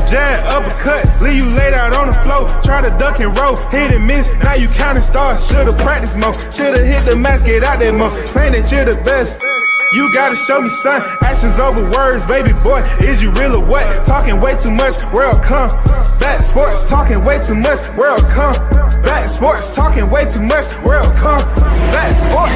Jab, uppercut, leave you laid out on the floor. Try to duck and roll, hit and miss. Now you counting stars, should've practiced more. Should've hit the mask, get out there more. Saying that you're the best. You gotta show me, son. Actions over words, baby boy. Is you real or what? Talking way too much, world combat sports. Talking way too much, world combat sports. Talking way too much, world combat sports.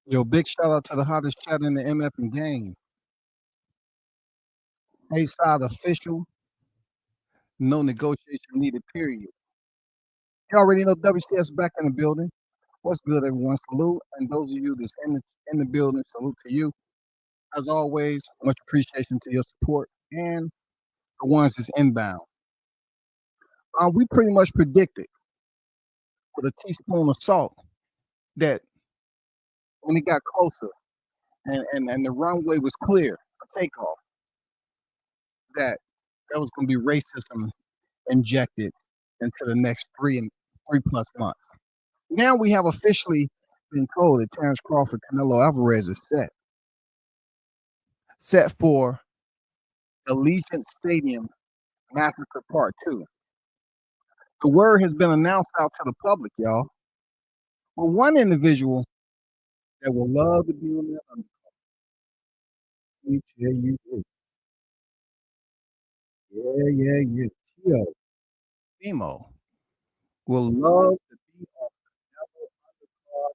Yo, big shout out to the hottest chat in the MF and game. A-side official, no negotiation needed, period. You already know WCS back in the building. What's good, everyone? Salute. And those of you that's in the building, salute to you. As always, much appreciation to your support and the ones that's inbound. We pretty much predicted with a teaspoon of salt that when it got closer and the runway was clear for takeoff, that was going to be racism injected into the next 3+ months. Now we have officially been told that Terrence Crawford, Canelo Alvarez is set for Allegiant Stadium Massacre Part 2. The word has been announced out to the public, y'all. Well, one individual that will love to be on that undercard. Let me tell you this. Yeah. Teofimo will love to be on Canelo undercard.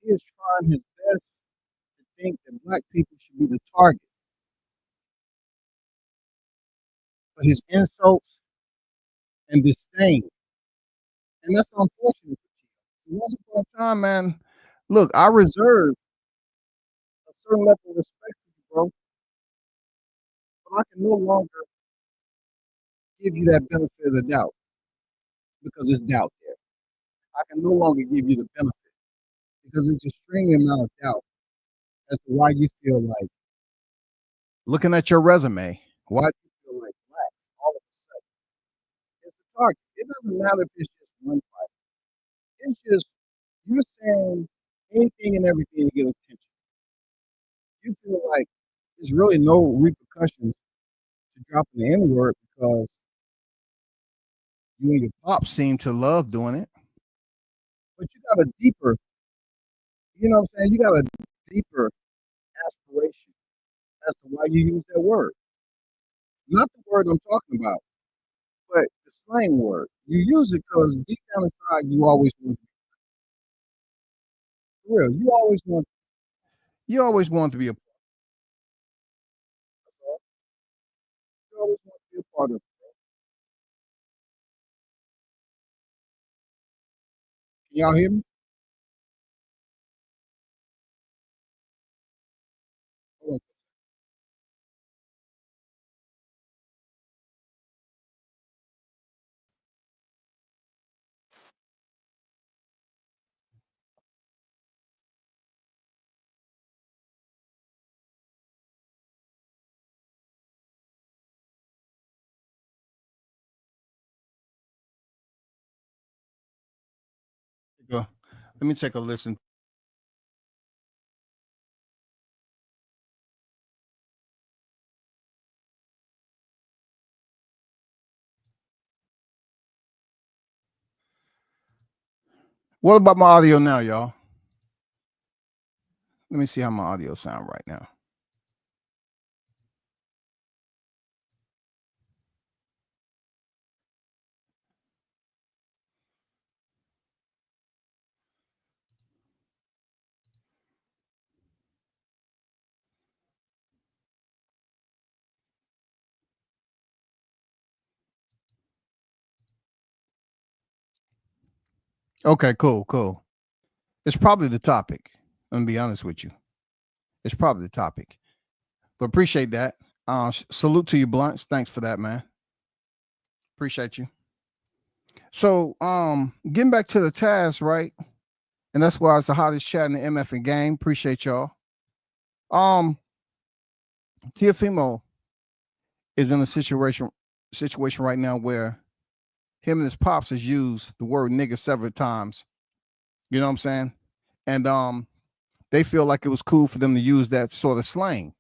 He is trying his best to think that black people should be the target for his insults and disdain. And that's unfortunate. Once upon a time, man, look, I reserve a certain level of respect for you, bro. But I can no longer give you that benefit of the doubt because there's doubt there. I can no longer give you the benefit because it's extreme amount of doubt as to why you feel like, looking at your resume, why do you feel like blacks all of a sudden it's the target. It doesn't matter if it's just one fight. It's just you're saying anything and everything to get attention. You feel like there's really no repercussions to dropping the N-word because you and your pops seem to love doing it. But you got a deeper, you know what I'm saying? You got a deeper aspiration as to why you use that word. Not the word I'm talking about, but the slang word. You use it because deep down inside you always want to be. For real, you always want to be a part. You always want to be a part of it. Can y'all hear me? Hold on. Go. Let me take a listen. What about my audio now, y'all? Let me see how my audio sound right now. Okay, cool. It's probably the topic. Let me be honest with you. It's probably the topic. But appreciate that. Salute to you, Blunts. Thanks for that, man. Appreciate you. So, getting back to the task, right? And that's why it's the hottest chat in the MF and game. Appreciate y'all. Teofimo is in a situation right now where him and his pops has used the word nigga several times. You know what I'm saying? And they feel like it was cool for them to use that sort of slang.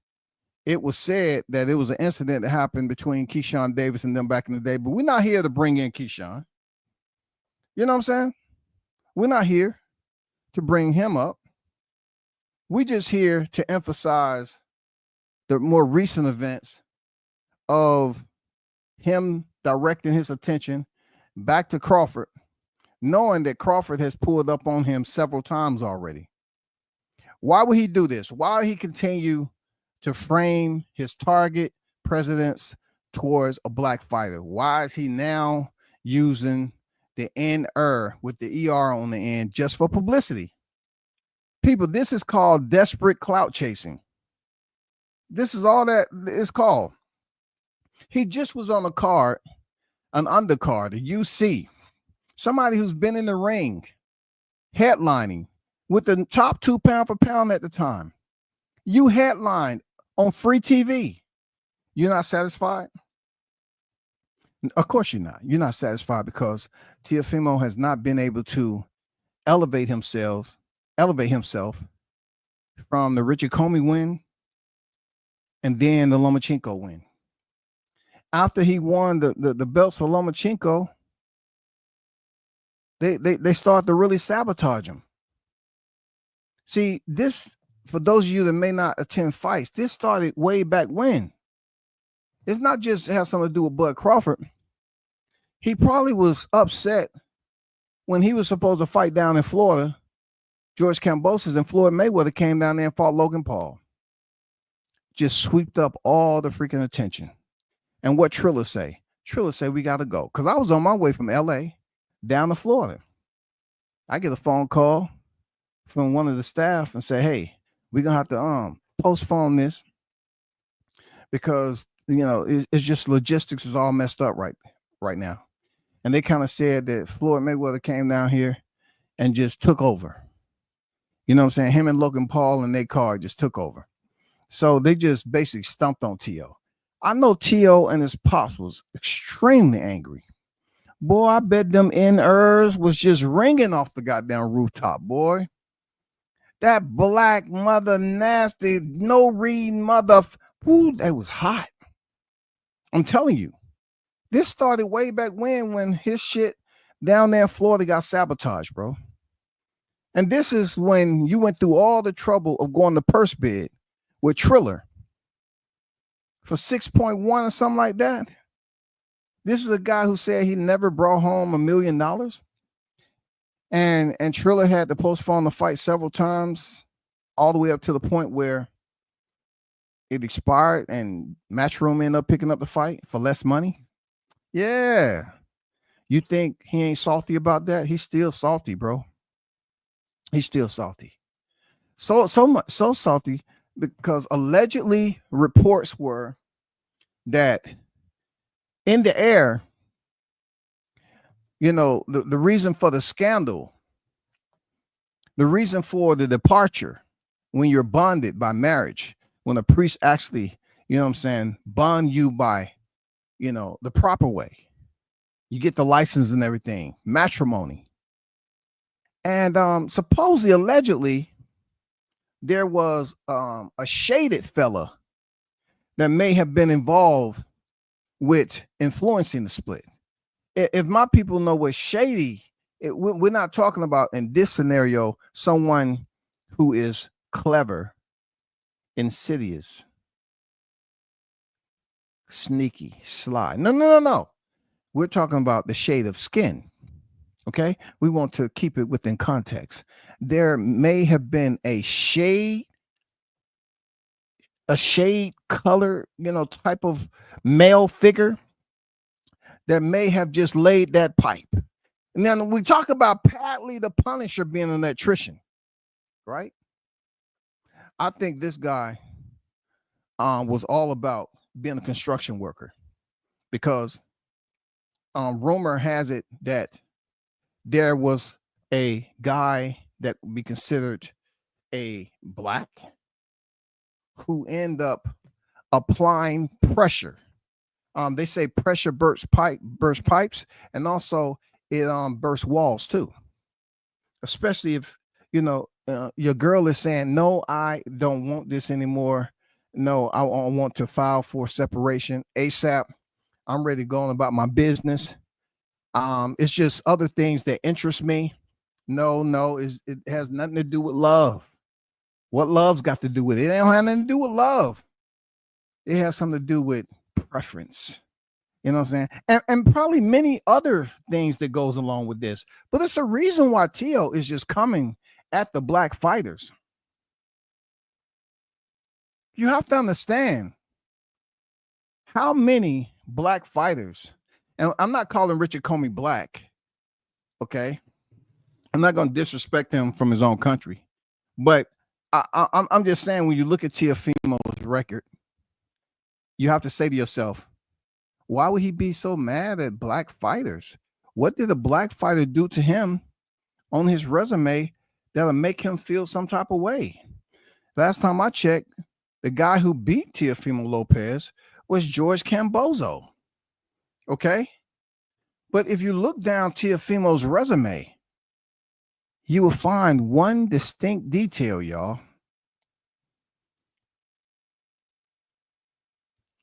It was said that it was an incident that happened between Keyshawn Davis and them back in the day, but we're not here to bring in Keyshawn. You know what I'm saying? We're not here to bring him up. We're just here to emphasize the more recent events of him directing his attention back to Crawford, knowing that Crawford has pulled up on him several times already. Why would he do this? Why would he continue to frame his target presidents towards a black fighter? Why is he now using the N-er with the ER on the end just for publicity? People, this is called desperate clout chasing. This is all that it's called. He just was on a card, an undercard, a UC, somebody who's been in the ring, headlining with the top 2 pound for pound at the time. You headlined on free TV. You're not satisfied? Of course you're not. You're not satisfied because Teofimo has not been able to elevate himself from the Richard Comey win and then the Lomachenko win. After he won the belts for Lomachenko, they started to really sabotage him. See, this, for those of you that may not attend fights, this started way back when. It's not just has something to do with Bud Crawford. He probably was upset when he was supposed to fight down in Florida. George Kambosos and Floyd Mayweather came down there and fought Logan Paul. Just swept up all the freaking attention. And what Triller say? Triller say we got to go. Because I was on my way from LA down to Florida. I get a phone call from one of the staff and say, hey, we're going to have to postpone this because, you know, it's just logistics is all messed up right now. And they kind of said that Floyd Mayweather came down here and just took over. You know what I'm saying? Him and Logan Paul and their car just took over. So they just basically stumped on T.O. I know T.O. and his pops was extremely angry. Boy, I bet them N-ers was just ringing off the goddamn rooftop, boy. That black mother nasty, no read mother. Ooh, that was hot. I'm telling you. This started way back when his shit down there in Florida got sabotaged, bro. And this is when you went through all the trouble of going to purse bid with Triller for 6.1 or something like that. This is a guy who said he never brought home $1 million. And Triller had to postpone the fight several times, all the way up to the point where it expired and Matchroom ended up picking up the fight for less money. Yeah. You think he ain't salty about that? He's still salty, bro. He's still salty. So salty because allegedly reports were that in the air, you know, the reason for the scandal, the reason for the departure when you're bonded by marriage, when a priest actually, you know what I'm saying, bond you by, you know, the proper way. You get the license and everything, matrimony. And supposedly, allegedly, there was a shaded fella that may have been involved with influencing the split. If my people know what shady, we're not talking about in this scenario someone who is clever, insidious, sneaky, sly. No. We're talking about the shade of skin. Okay, we want to keep it within context. There may have been a shade color, you know, type of male figure that may have just laid that pipe. And then we talk about Padley the Punisher being an electrician, right? I think this guy was all about being a construction worker because rumor has it that there was a guy that would be considered a black who end up applying pressure. They say pressure burst pipes, and also it bursts walls too. Especially if your girl is saying, "No, I don't want this anymore. No, I want to file for separation ASAP. I'm ready to go on about my business. It's just other things that interest me. No, it has nothing to do with love. What love's got to do with it? It don't have nothing to do with love. It has something to do with preference. You know what I'm saying? And probably many other things that goes along with this. But it's a reason why Teo is just coming at the black fighters. You have to understand how many black fighters, and I'm not calling Richard Comey black, okay? I'm not going to disrespect him from his own country. But I'm just saying, when you look at Teofimo's record, you have to say to yourself, why would he be so mad at black fighters? What did a black fighter do to him on his resume that'll make him feel some type of way? Last time I checked, the guy who beat Teofimo Lopez was George Cambozo. Okay? But if you look down Teofimo's resume, you will find one distinct detail, y'all.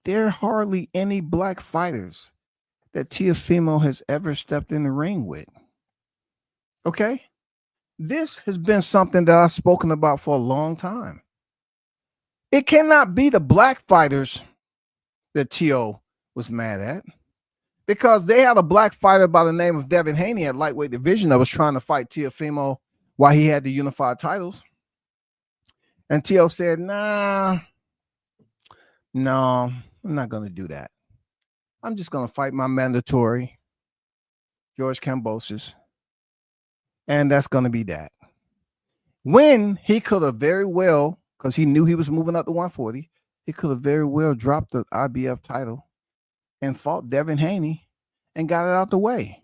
There are hardly any black fighters that Teofimo has ever stepped in the ring with. Okay? This has been something that I've spoken about for a long time. It cannot be the black fighters that Teo was mad at, because they had a black fighter by the name of Devin Haney at lightweight division that was trying to fight Teofimo while he had the unified titles. And Teo said, no, I'm not going to do that. I'm just going to fight my mandatory, George Kambosos. And that's going to be that. When he could have very well, because he knew he was moving up to 140, he could have very well dropped the IBF title and fought Devin Haney and got it out the way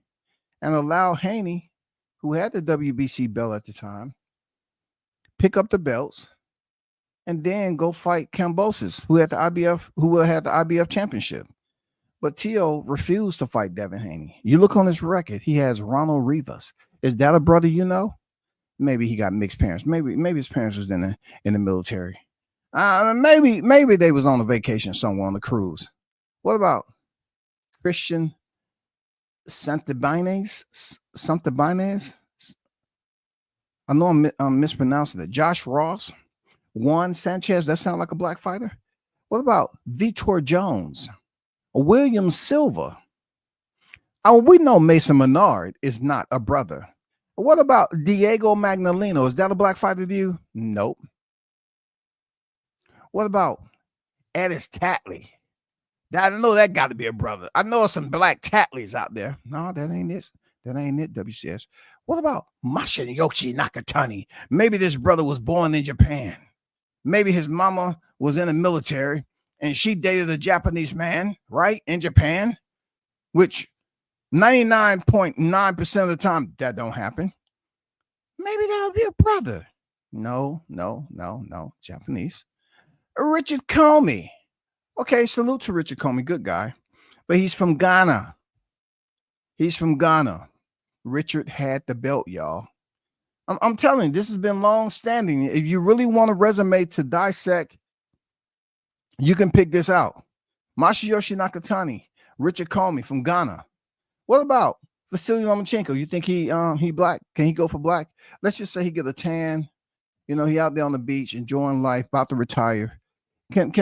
and allowed Haney, who had the WBC belt at the time, pick up the belts and then go fight Kambosos, who had the IBF, who would have had the IBF championship. But Teo refused to fight Devin Haney. You look on his record, he has Ronald Rivas. Is that a brother you know? Maybe he got mixed parents. Maybe his parents was in the military. Maybe they was on a vacation somewhere on the cruise. What about Christian Santibanez? I know I'm mispronouncing it. Josh Ross, Juan Sanchez. That sound like a black fighter. What about Vitor Jones? William Silva? Oh, we know Mason Menard is not a brother. What about Diego Magnolino? Is that a black fighter to you? Nope. What about Addis Tatley? I know that got to be a brother. I know some black Tatleys out there. No, that ain't it. That ain't it, WCS. What about Masanoyoshi Nakatani? Maybe this brother was born in Japan. Maybe his mama was in the military and she dated a Japanese man, right, in Japan, which 99.9% of the time that don't happen. Maybe that'll be a brother. No. Japanese. Richard Comey. Okay, salute to Richard Comey, good guy. But he's from Ghana. Richard had the belt, y'all. I'm telling you, this has been long standing. If you really want a resume to dissect, you can pick this out. Masayoshi Nakatani, Richard Comey from Ghana. What about Vasily Lomachenko? You think he black? Can he go for black? Let's just say he get a tan. You know, he out there on the beach enjoying life, about to retire. Can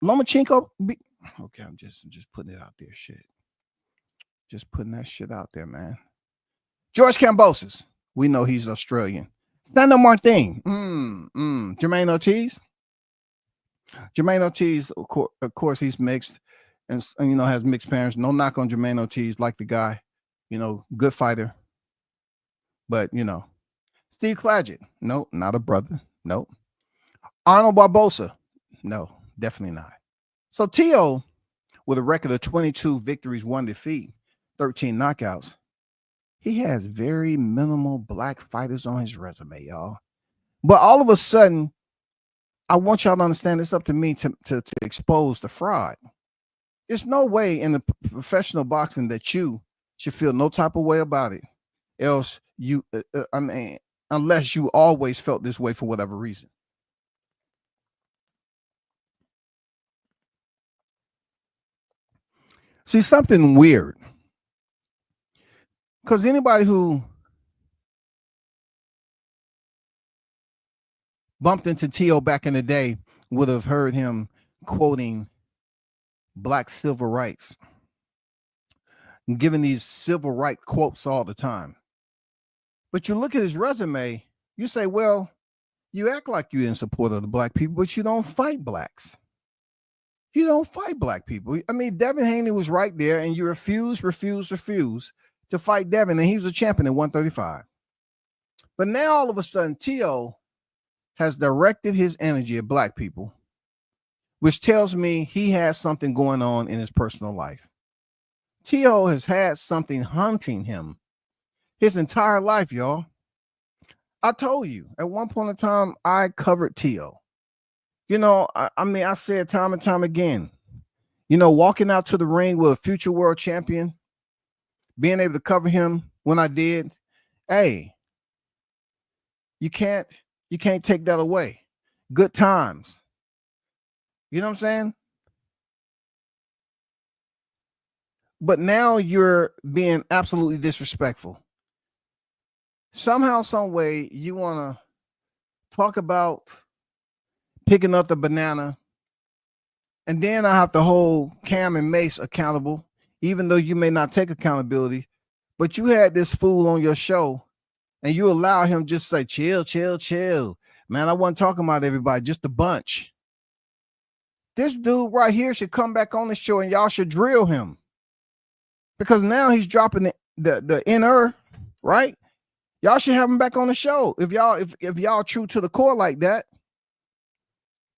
Lomachenko be? Okay, I'm just putting it out there. Shit, just putting that shit out there, man. George Kambosos, we know he's Australian. Sandro Martin, Jermaine Ortiz. Jermaine Ortiz, of course, he's mixed, and you know, has mixed parents. No knock on Jermaine Ortiz, like the guy, you know, good fighter. But you know, Steve Claggett, nope, not a brother. Nope. Arnold Barbosa. No, definitely not. So Teo, with a record of 22 victories, 1 defeat, 13 knockouts, he has very minimal black fighters on his resume, y'all. But all of a sudden, I want y'all to understand it's up to me to expose the fraud. There's no way in the professional boxing that you should feel no type of way about it. Else you, I mean, unless you always felt this way for whatever reason. See, something weird. Because anybody who bumped into Teo back in the day would have heard him quoting black civil rights, and giving these civil rights quotes all the time. But you look at his resume, you say, well, you act like you're in support of the black people, but you don't fight blacks. You don't fight black people. I mean, Devin Haney was right there, and you refuse to fight Devin, and he was a champion at 135. But now all of a sudden, Teo has directed his energy at black people, which tells me he has something going on in his personal life. Teo has had something haunting him his entire life, y'all. I told you at one point in time, I covered Teo. You know, I mean, I said time and time again, you know, walking out to the ring with a future world champion, being able to cover him when I did, hey, you can't take that away. Good times. You know what I'm saying? But now you're being absolutely disrespectful. Somehow, some way, you want to talk about picking up the banana, and then I have to hold Cam and Mace accountable, even though you may not take accountability. But you had this fool on your show, and you allow him just say, chill. Man, I wasn't talking about everybody, just a bunch. This dude right here should come back on the show, and y'all should drill him. Because now he's dropping the inner, right? Y'all should have him back on the show. If y'all true to the core like that.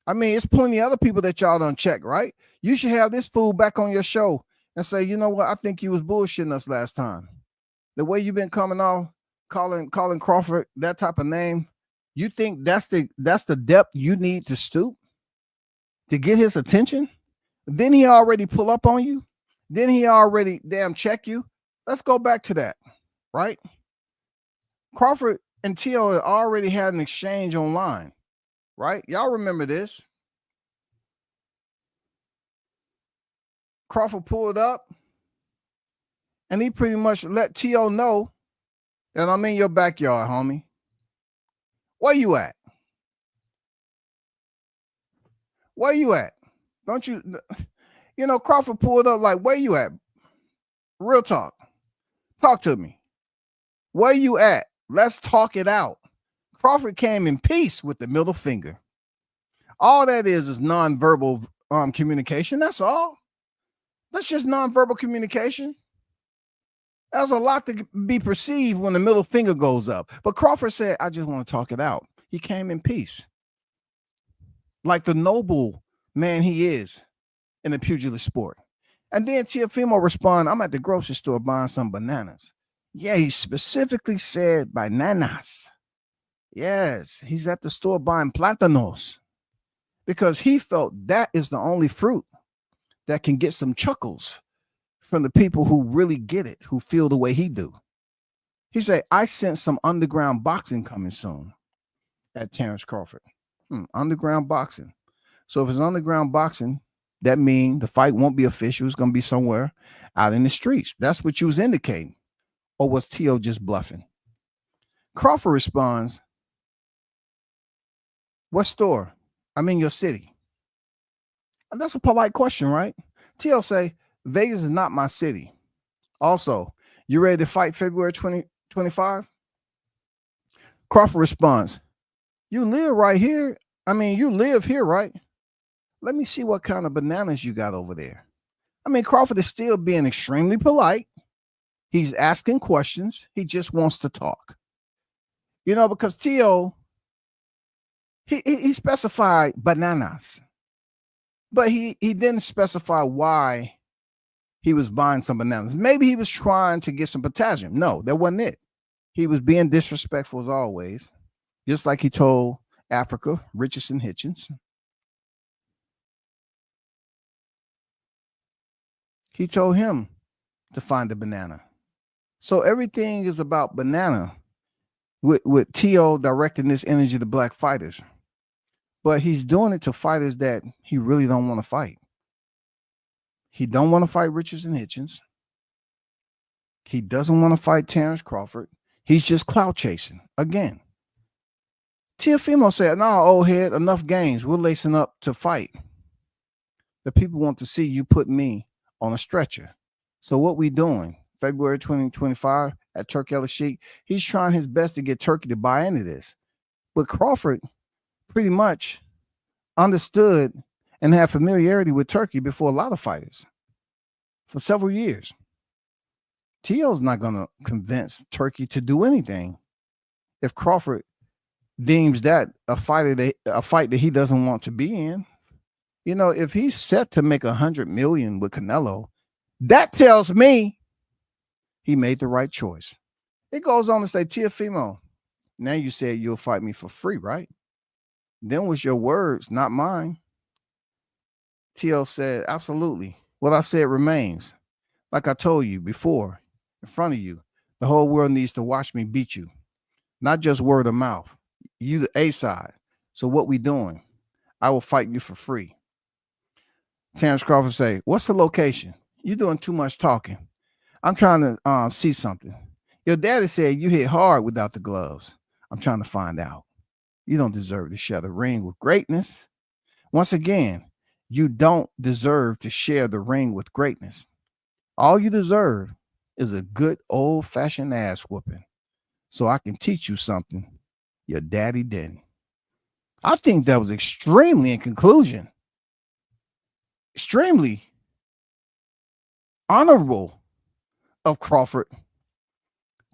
I mean, it's plenty of other people that y'all don't check, right? You should have this fool back on your show and say, you know what? I think you was bullshitting us last time. The way you've been coming off, calling Crawford that type of name, you think that's the depth you need to stoop to get his attention? Then he already pull up on you. Then he already damn check you. Let's go back to that, right? Crawford and Teo already had an exchange online, right? Y'all remember this. Crawford pulled up, and he pretty much let Teo know that I'm in your backyard, homie. Where you at? Where you at? Don't you, you know, Crawford pulled up like, where you at? Real talk. Talk to me. Where you at? Let's talk it out. Crawford came in peace with the middle finger. All that is nonverbal communication. That's all. That's just nonverbal communication. There's a lot to be perceived when the middle finger goes up. But Crawford said, I just want to talk it out. He came in peace. Like the noble man he is in the pugilist sport. And then Teofimo responded, I'm at the grocery store buying some bananas. Yeah, he specifically said bananas. Yes, he's at the store buying plátanos because he felt that is the only fruit that can get some chuckles from the people who really get it, who feel the way he do. He said, I sense some underground boxing coming soon at Terrence Crawford. Underground boxing. So if it's underground boxing, that means the fight won't be official. It's going to be somewhere out in the streets. That's what you was indicating. Or was Teo just bluffing? Crawford responds, what store? I'm in your city. And that's a polite question, right? Teo say, Vegas is not my city. Also, you ready to fight February 2025? Crawford responds, you live right here. I mean, you live here, right? Let me see what kind of bananas you got over there. I mean, Crawford is still being extremely polite. He's asking questions. He just wants to talk. You know, because Teo He specified bananas, but he didn't specify why he was buying some bananas. Maybe he was trying to get some potassium. No, that wasn't it. He was being disrespectful as always, just like he told Africa, Richardson Hitchens. He told him to find a banana. So everything is about banana with T.O. directing this energy to black fighters. But he's doing it to fighters that he really don't want to fight. He don't want to fight Richardson Hitchens. He doesn't want to fight Terrence Crawford. He's just clout chasing again. Teofimo said, "No, old head, enough games. We're lacing up to fight. The people want to see you put me on a stretcher. So what we doing? February 2025 at Turkey El Sheikh. He's trying his best to get Turkey to buy into this. But Crawford pretty much understood and had familiarity with Turkey before a lot of fighters for several years. T.O.'s not going to convince Turkey to do anything if Crawford deems that a fight that he doesn't want to be in. You know, if he's set to make $100 million with Canelo, that tells me he made the right choice." It goes on to say, "Teofimo, now you said you'll fight me for free, right? Then was your words, not mine." T.O. said, "Absolutely. What I said remains. Like I told you before, in front of you, the whole world needs to watch me beat you. Not just word of mouth. You the A side. So what we doing? I will fight you for free." Terrence Crawford say, "What's the location? You're doing too much talking. I'm trying to see something. Your daddy said you hit hard without the gloves. I'm trying to find out. You don't deserve to share the ring with greatness. Once again, you don't deserve to share the ring with greatness. All you deserve is a good old-fashioned ass whooping so I can teach you something your daddy didn't." I think that was extremely, in conclusion, extremely honorable of Crawford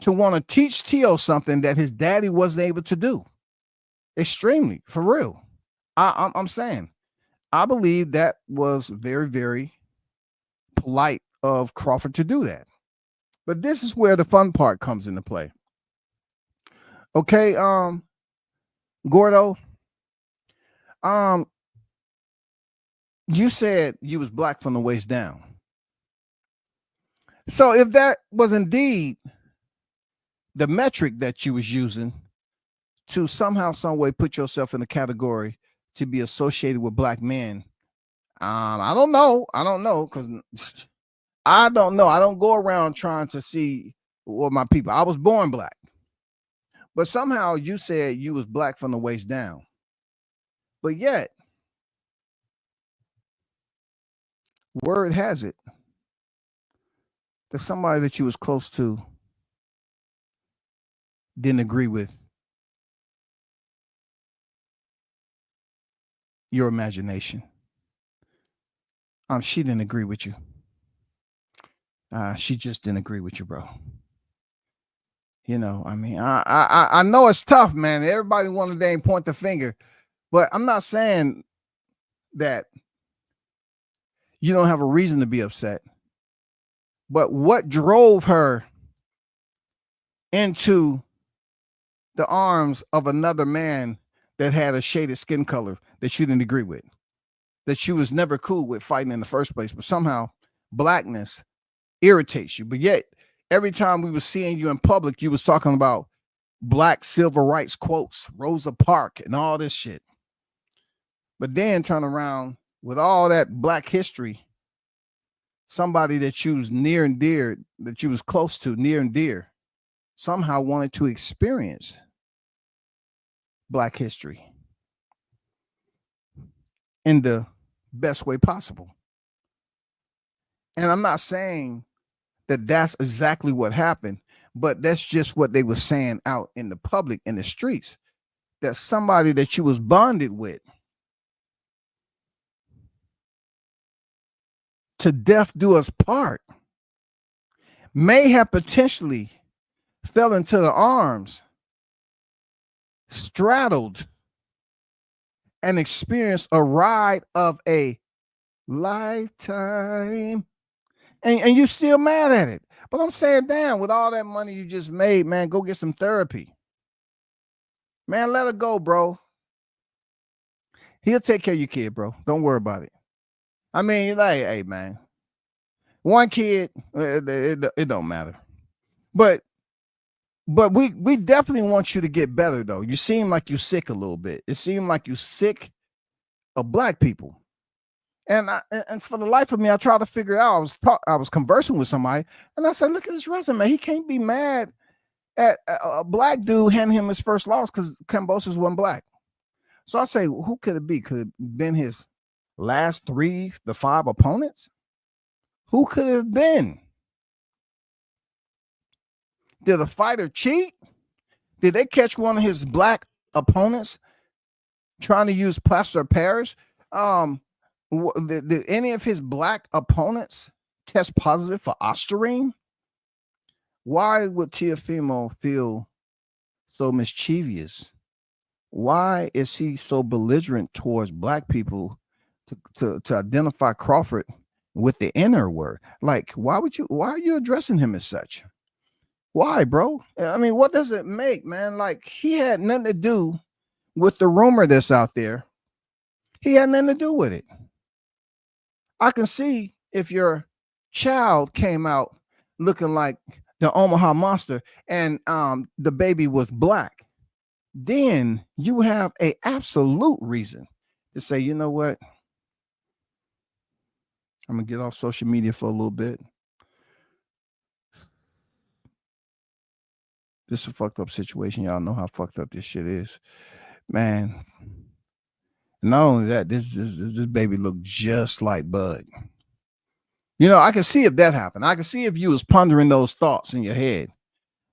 to want to teach T.O. something that his daddy wasn't able to do. Extremely, for real. I'm saying, I believe that was very, very polite of Crawford to do that. But this is where the fun part comes into play. Okay, Gordo, you said you was black from the waist down. So if that was indeed the metric that you was using to somehow, some way put yourself in a category to be associated with black men, I don't know, because I don't know. I don't go around trying to see what my people. I was born black, but somehow you said you was black from the waist down, but yet word has it that somebody that you was close to didn't agree with your imagination. She didn't agree with you. She just didn't agree with you, bro. You know, I mean, I know it's tough, man. Everybody want to dang point the finger, but I'm not saying that you don't have a reason to be upset. But what drove her into the arms of another man that had a shaded skin color that you didn't agree with, that you was never cool with fighting in the first place, but somehow blackness irritates you? But yet, every time we were seeing you in public, you was talking about black civil rights quotes, Rosa Parks, and all this shit. But then turn around with all that black history, somebody that you was near and dear, that you was close to, near and dear, somehow wanted to experience black history in the best way possible. And I'm not saying that that's exactly what happened, but that's just what they were saying out in the public, in the streets, that somebody that you was bonded with to death do us part may have potentially fell into the arms, straddled and experience a ride of a lifetime. And you still mad at it. But I'm saying, damn, with all that money you just made, man, go get some therapy. Man, let her go, bro. He'll take care of your kid, bro. Don't worry about it. I mean, like, hey, man, one kid, it don't matter. But we definitely want you to get better, though. You seem like you're sick a little bit. It seemed like you're sick of black people. And for the life of me, I tried to figure out. I was conversing with somebody, and I said, "Look at his resume. He can't be mad at a black dude handing him his first loss because Kambosos wasn't black." So I say, who could it be? Could it have been his last 5 opponents? Who could it have been? Did a fighter cheat? Did they catch one of his black opponents trying to use plaster of Paris? Did any of his black opponents test positive for Ostarine? Why would Teofimo feel so mischievous? Why is he so belligerent towards black people to identify Crawford with the inner word? Like, why are you addressing him as such? Why, bro? I mean, what does it make, man? Like, he had nothing to do with the rumor that's out there. He had nothing to do with it. I can see if your child came out looking like the Omaha Monster and the baby was black, then you have a absolute reason to say, you know what? I'm gonna get off social media for a little bit. This is a fucked up situation. Y'all know how fucked up this shit is, man. Not only that, this baby looked just like Bud. You know, I can see if that happened. I can see if you was pondering those thoughts in your head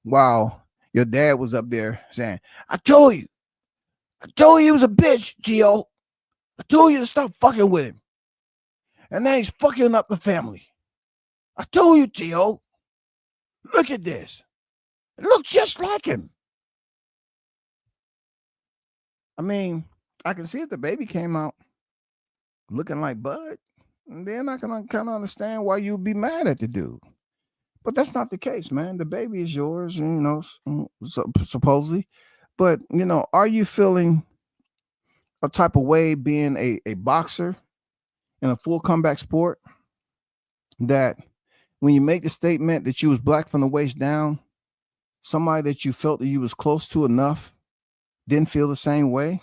while your dad was up there saying, I told you he was a bitch, Gio. I told you to stop fucking with him. And now he's fucking up the family. I told you, Gio. Look at this. It looks just like him. I mean, I can see if the baby came out looking like Bud, and then I can kind of understand why you'd be mad at the dude. But that's not the case, man. The baby is yours, you know, supposedly. But, you know, are you feeling a type of way being a boxer in a full comeback sport that when you make the statement that you was black from the waist down, somebody that you felt that you was close to enough didn't feel the same way?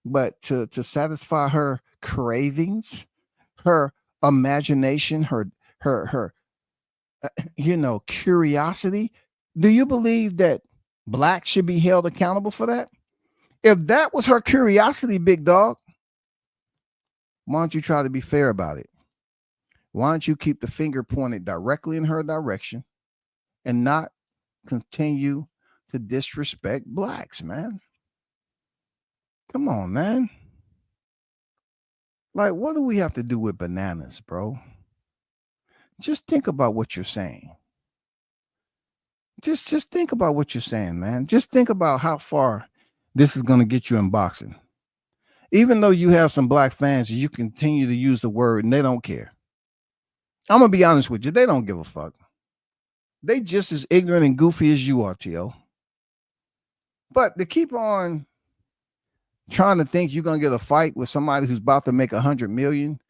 But to satisfy her cravings, her imagination, her you know, curiosity, do you believe that black should be held accountable for that? If that was her curiosity, big dog, why don't you try to be fair about it? Why don't you keep the finger pointed directly in her direction and not continue to disrespect blacks, man? Come on, man. Like, what do we have to do with bananas, bro? Just think about what you're saying. Just think about what you're saying, man. Just think about how far this is going to get you in boxing. Even though you have some black fans, you continue to use the word and they don't care. I'm going to be honest with you. They don't give a fuck. They just as ignorant and goofy as you are, Tio. But to keep on trying to think you're going to get a fight with somebody who's about to make 100 million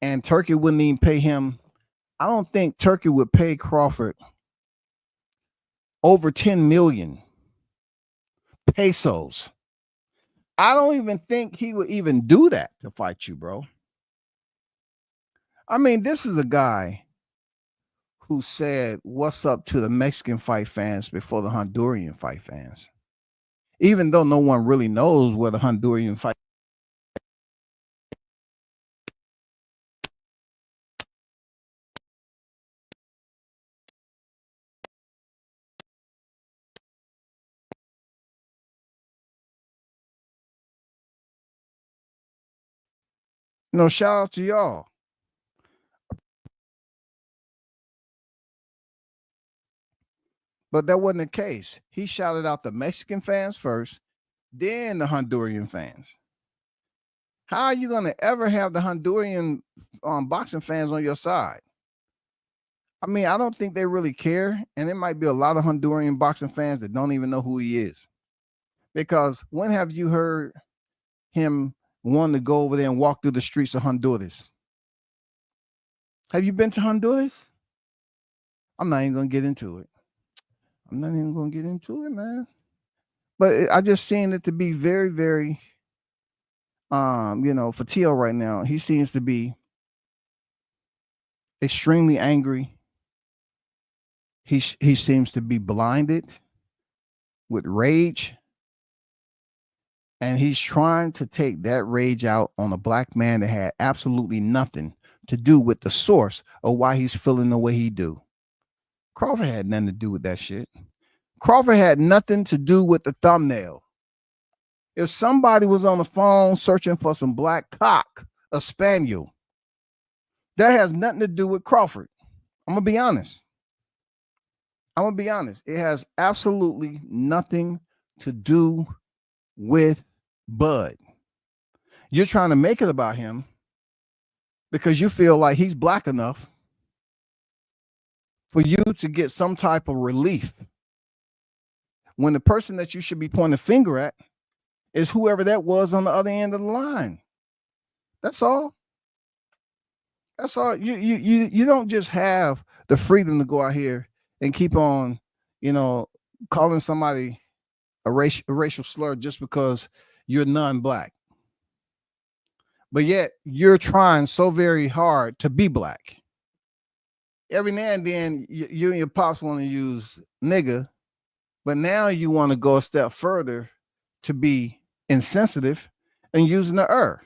and Turkey wouldn't even pay him. I don't think Turkey would pay Crawford over 10 million pesos. I don't even think he would even do that to fight you, bro. I mean, this is a guy who said, what's up to the Mexican fight fans before the Hondurian fight fans. Even though no one really knows where the Hondurian fight. No, shout out to y'all. But that wasn't the case. He shouted out the Mexican fans first, then the Honduran fans. How are you going to ever have the Honduran boxing fans on your side? I mean, I don't think they really care. And there might be a lot of Honduran boxing fans that don't even know who he is. Because when have you heard him want to go over there and walk through the streets of Honduras? Have you been to Honduras? I'm not even going to get into it. I'm not even going to get into it, man. But I just seen it to be very, very, for Teo right now, he seems to be extremely angry. He seems to be blinded with rage. And he's trying to take that rage out on a black man that had absolutely nothing to do with the source of why he's feeling the way he do. Crawford had nothing to do with that shit. Crawford had nothing to do with the thumbnail. If somebody was on the phone searching for some black cock, a spaniel, that has nothing to do with Crawford. I'm going to be honest. It has absolutely nothing to do with Bud. You're trying to make it about him because you feel like he's black enough for you to get some type of relief, when the person that you should be pointing the finger at is whoever that was on the other end of the line. That's all. You don't just have the freedom to go out here and keep on, calling somebody a racial slur just because you're non-black. But yet you're trying so very hard to be black. Every now and then you and your pops want to use nigga, but now you want to go a step further to be insensitive and using the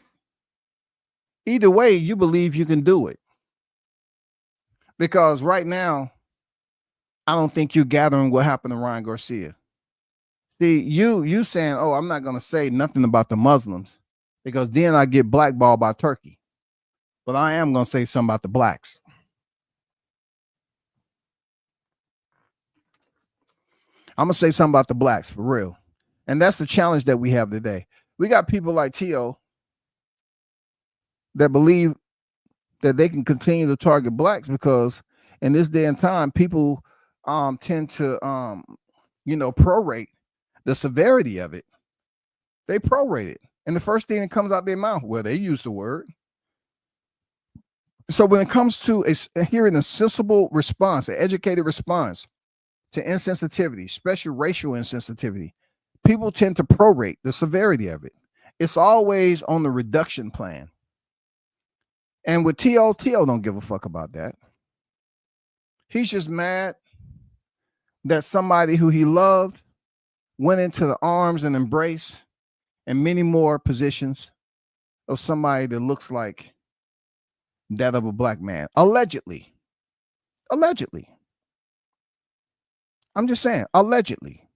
Either way, you believe you can do it. Because right now, I don't think you're gathering what happened to Ryan Garcia. See, you saying, oh, I'm not going to say nothing about the Muslims because then I get blackballed by Turkey. But I am going to say something about the blacks. I'm going to say something about the blacks for real. And that's the challenge that we have today. We got people like Teo that believe that they can continue to target blacks because in this day and time, people tend to, prorate the severity of it. They prorate it. And the first thing that comes out their mouth, well, they use the word. So when it comes to hearing a sensible response, an educated response to insensitivity, especially racial insensitivity, people tend to prorate the severity of it. It's always on the reduction plan. And with Teo don't give a fuck about that. He's just mad that somebody who he loved went into the arms and embrace and many more positions of somebody that looks like that of a black man. Allegedly. I'm just saying, allegedly.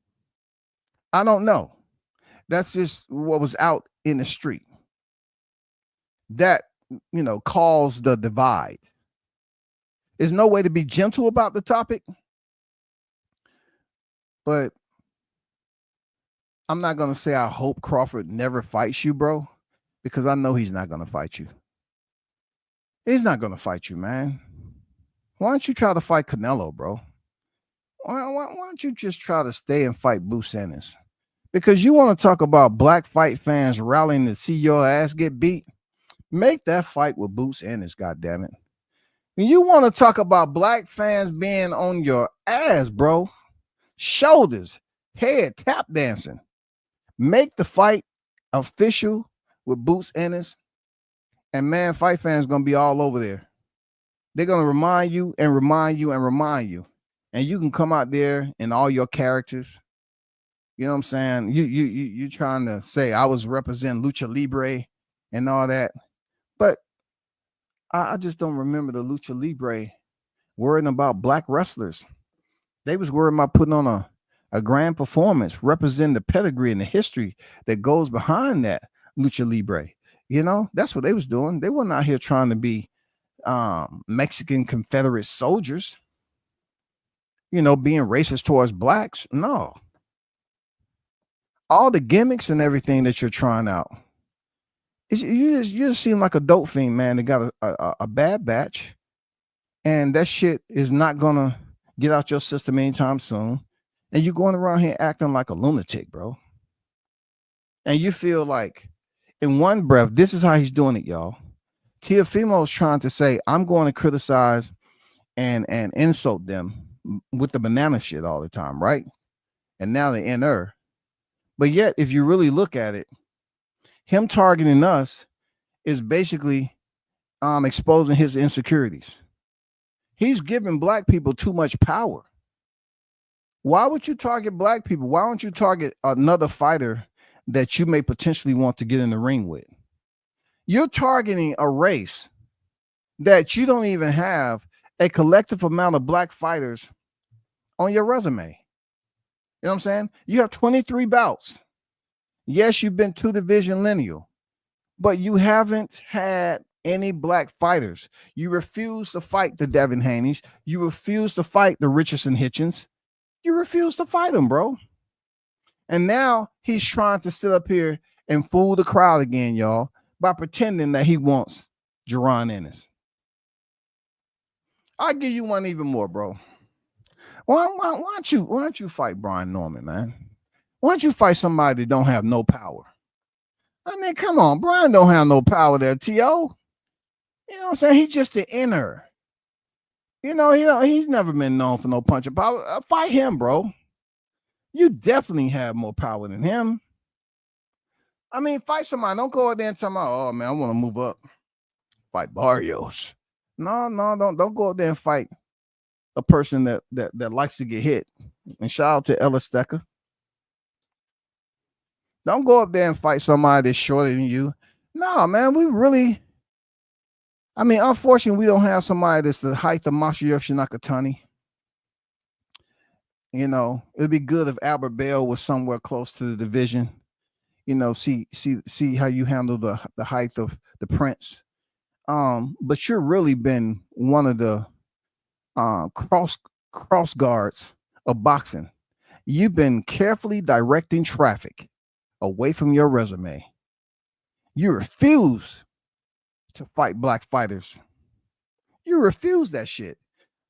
I don't know. That's just what was out in the street. That, caused the divide. There's no way to be gentle about the topic, but I'm not going to say I hope Crawford never fights you, bro, because I know he's not going to fight you. He's not going to fight you, man. Why don't you try to fight Canelo, bro? Why don't you just try to stay and fight Bruce Ennis? Because you want to talk about black fight fans rallying to see your ass get beat? Make that fight with Bruce Ennis, goddammit. When you want to talk about black fans being on your ass, bro, shoulders, head, tap dancing, make the fight official with Bruce Ennis, and man, fight fans going to be all over there. They're going to remind you and remind you and remind you. And you can come out there in all your characters. You know what I'm saying? You trying to say I was representing Lucha Libre and all that. But I just don't remember the Lucha Libre worrying about black wrestlers. They was worried about putting on a grand performance, representing the pedigree and the history that goes behind that Lucha Libre. That's what they was doing. They weren't out here trying to be Mexican Confederate soldiers, being racist towards blacks. No. All the gimmicks and everything that you're trying out You just seem like a dope fiend, man. They got a bad batch, and that shit is not gonna get out your system anytime soon. And you're going around here acting like a lunatic, bro. And you feel like, in one breath, this is how he's doing it, y'all. Teofimo is trying to say, I'm going to criticize and insult them with the banana shit all the time, right? And now they're in her. But yet, if you really look at it, him targeting us is basically exposing his insecurities. He's giving black people too much power. Why would you target black people? Why don't you target another fighter that you may potentially want to get in the ring with? You're targeting a race that you don't even have a collective amount of black fighters on your resume. You know what I'm saying? You have 23 bouts. Yes, you've been 2-division lineal, but you haven't had any black fighters. You refuse to fight the Devin Haney's. You refuse to fight the Richardson Hitchens. You refuse to fight them, bro. And now he's trying to sit up here and fool the crowd again, y'all, by pretending that he wants Jaron Ennis. I'll give you one even more, bro. Why don't you fight Brian Norman, man? Why don't you fight somebody that don't have no power? I mean, come on, Brian don't have no power there, T.O. You know what I'm saying? He's just the inner. He's never been known for no punching power. Fight him, bro. You definitely have more power than him. I mean, fight somebody. Don't go out there and tell me, oh man, I want to move up. Fight Barrios. No, don't go out there and fight a person that likes to get hit. And shout out to Ellis Stecker. Don't go up there and fight somebody that's shorter than you. No, man, unfortunately, we don't have somebody that's the height of Masayoshi Nakatani. It'd be good if Albert Bell was somewhere close to the division. See how you handle the height of the Prince. But you've really been one of the cross guards of boxing. You've been carefully directing traffic away from your resume. You refuse to fight black fighters. You refuse that shit.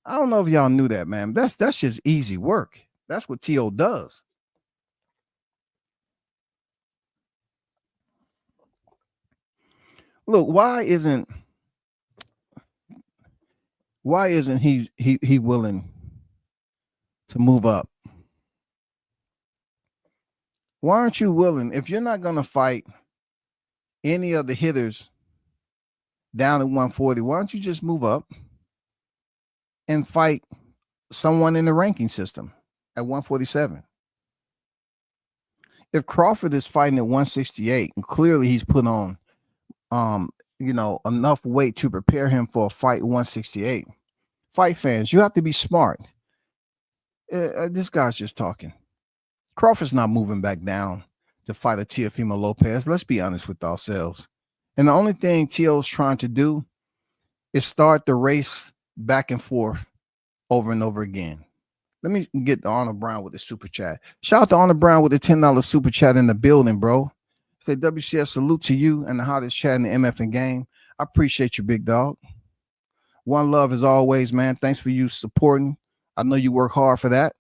I don't know if y'all knew that, man. That's just easy work. That's what T.O. does. Look, why isn't he willing to move up? Why aren't you willing? If you're not going to fight any of the hitters down at 140, why don't you just move up and fight someone in the ranking system at 147? If Crawford is fighting at 168, and clearly he's put on enough weight to prepare him for a fight at 168. Fight fans, you have to be smart. This guy's just talking. Crawford's not moving back down to fight a Teofimo Lopez. Let's be honest with ourselves. And the only thing T.O.'s trying to do is start the race back and forth over and over again. Let me get to Arnold Brown with the super chat. Shout out to Arnold Brown with the $10 super chat in the building, bro. Say WCF salute to you and the hottest chat in the MF game. I appreciate you, big dog. One love as always, man. Thanks for you supporting. I know you work hard for that,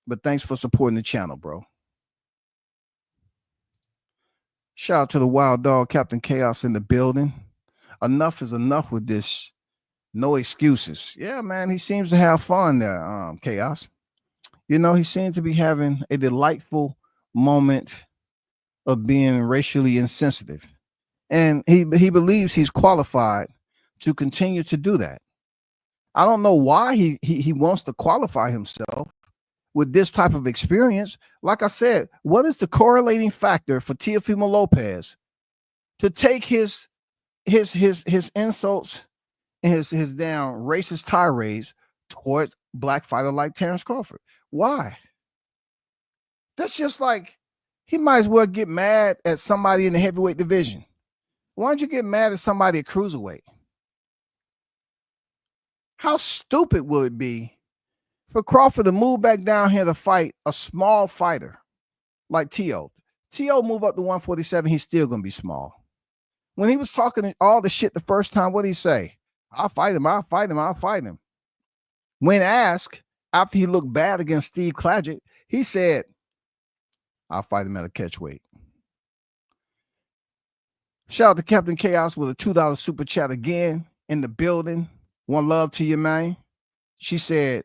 but thanks for supporting the channel, bro. Shout out to the wild dog, Captain Chaos in the building. Enough is enough with this. No excuses. Yeah, man, he seems to have fun there, Chaos. He seems to be having a delightful moment of being racially insensitive. And he believes he's qualified to continue to do that. I don't know why he wants to qualify himself with this type of experience. Like I said, what is the correlating factor for Teofimo Lopez to take his insults and his down racist tirades towards black fighter like Terrence Crawford? Why? That's just like, he might as well get mad at somebody in the heavyweight division. Why don't you get mad at somebody at cruiserweight? How stupid will it be for Crawford to move back down here to fight a small fighter like T.O.? T.O. move up to 147, he's still going to be small. When he was talking all the shit the first time, what did he say? I'll fight him. I'll fight him. I'll fight him. When asked after he looked bad against Steve Claggett, he said, I'll fight him at a catch weight. Shout out to Captain Chaos with a $2 super chat again in the building. One love to you, man. She said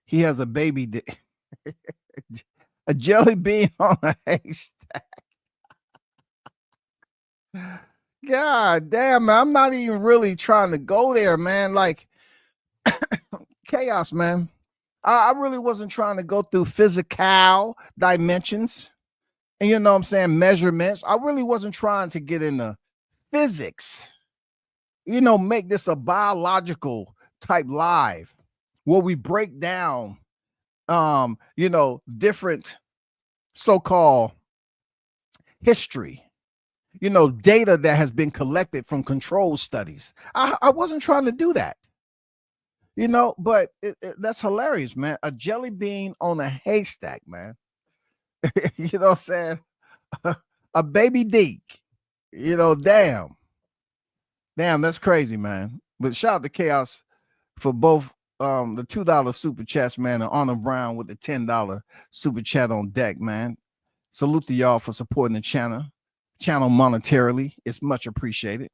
he has a baby dick. A jelly bean on a haystack. God damn, man. I'm not even really trying to go there, man. Like, Chaos, man. I really wasn't trying to go through physical dimensions and, you know what I'm saying, measurements. I really wasn't trying to get into physics, you know, make this a biological type live where we break down, you know, different so-called history, you know, data that has been collected from control studies. I wasn't trying to do that. You know, but that's hilarious, man. A jelly bean on a haystack, man. You know what I'm saying? A baby Deke. You know, damn. Damn, that's crazy, man. But shout out to Chaos for both the $2 super chats, man, and Honor Brown with the $10 super chat on deck, man. Salute to y'all for supporting the channel monetarily. It's much appreciated.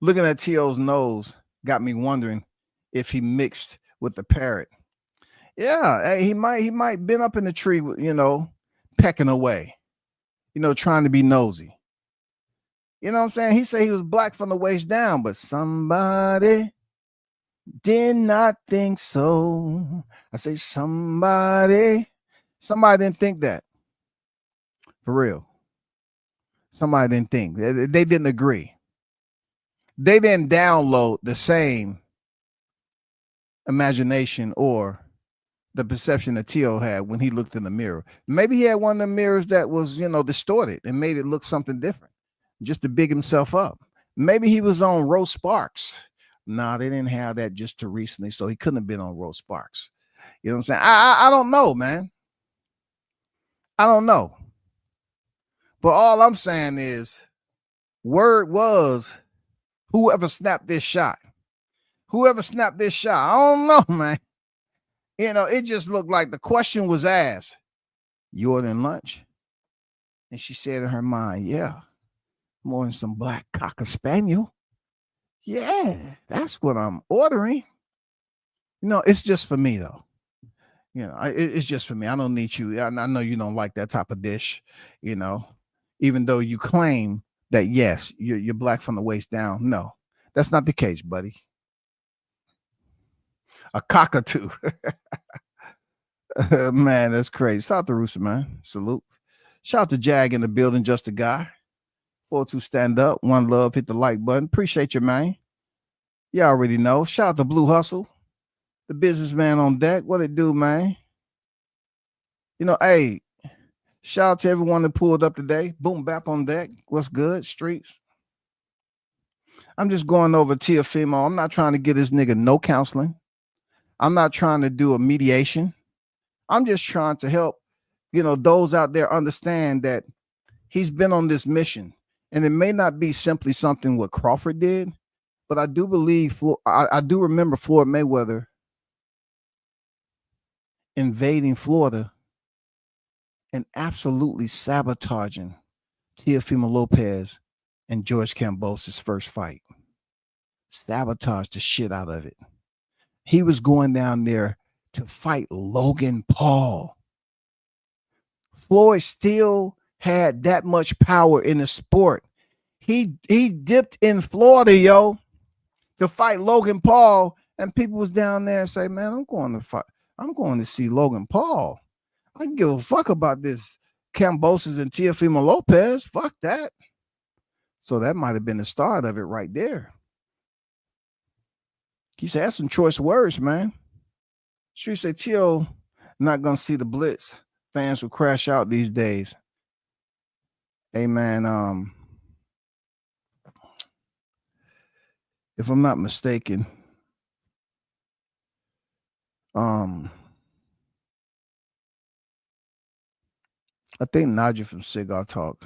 Looking at T.O.'s nose got me wondering if he mixed with the parrot. Yeah, he might been up in the tree, you know, pecking away, you know, trying to be nosy. You know what I'm saying? He said he was black from the waist down, but somebody did not think so. I say somebody didn't think that. For real. Somebody didn't think. They didn't agree. They didn't download the same imagination or the perception that T.O. had when he looked in the mirror. Maybe he had one of the mirrors that was, you know, distorted and made it look something different just to big himself up. Maybe he was on Rose Sparks. Nah, they didn't have that just too recently, so he couldn't have been on Rose Sparks. You know what I'm saying? I don't know, man. I don't know. But all I'm saying is, word was, whoever snapped this shot. I don't know, man. You know, it just looked like the question was asked, you ordering lunch? And she said in her mind, yeah, I'm ordering some black cocker spaniel. Yeah, that's what I'm ordering. You know, it's just for me, though. You know, it's just for me. I don't need you. I know you don't like that type of dish, you know, even though you claim that, yes, you're black from the waist down. No, that's not the case, buddy. A cockatoo. Man, that's crazy. Shout out to Rooster, man. Salute. Shout out to Jag in the building, just a guy. 4-2 stand up. One love, hit the like button. Appreciate you, man. You already know. Shout out to Blue Hustle, the businessman on deck. What it do, man? You know, hey, shout out to everyone that pulled up today. Boom bap on deck. What's good? Streets. I'm just going over Teofimo. I'm not trying to get this nigga no counseling. I'm not trying to do a mediation. I'm just trying to help, you know, those out there understand that he's been on this mission. And it may not be simply something what Crawford did, but I do believe, I do remember Floyd Mayweather invading Florida and absolutely sabotaging Teofimo Lopez and George Kambosos' first fight. Sabotaged the shit out of it. He was going down there to fight Logan Paul. Floyd still had that much power in the sport. He dipped in Florida, yo, to fight Logan Paul, and people was down there and say, man, I'm going to see Logan Paul. I can give a fuck about this Kambosos and Teofimo Lopez. Fuck that. So that might have been the start of it right there. He said, that's some choice words, man. Street say, Tio, not going to see the blitz. Fans will crash out these days. Hey, man, if I'm not mistaken, I think Naja from Cigar Talk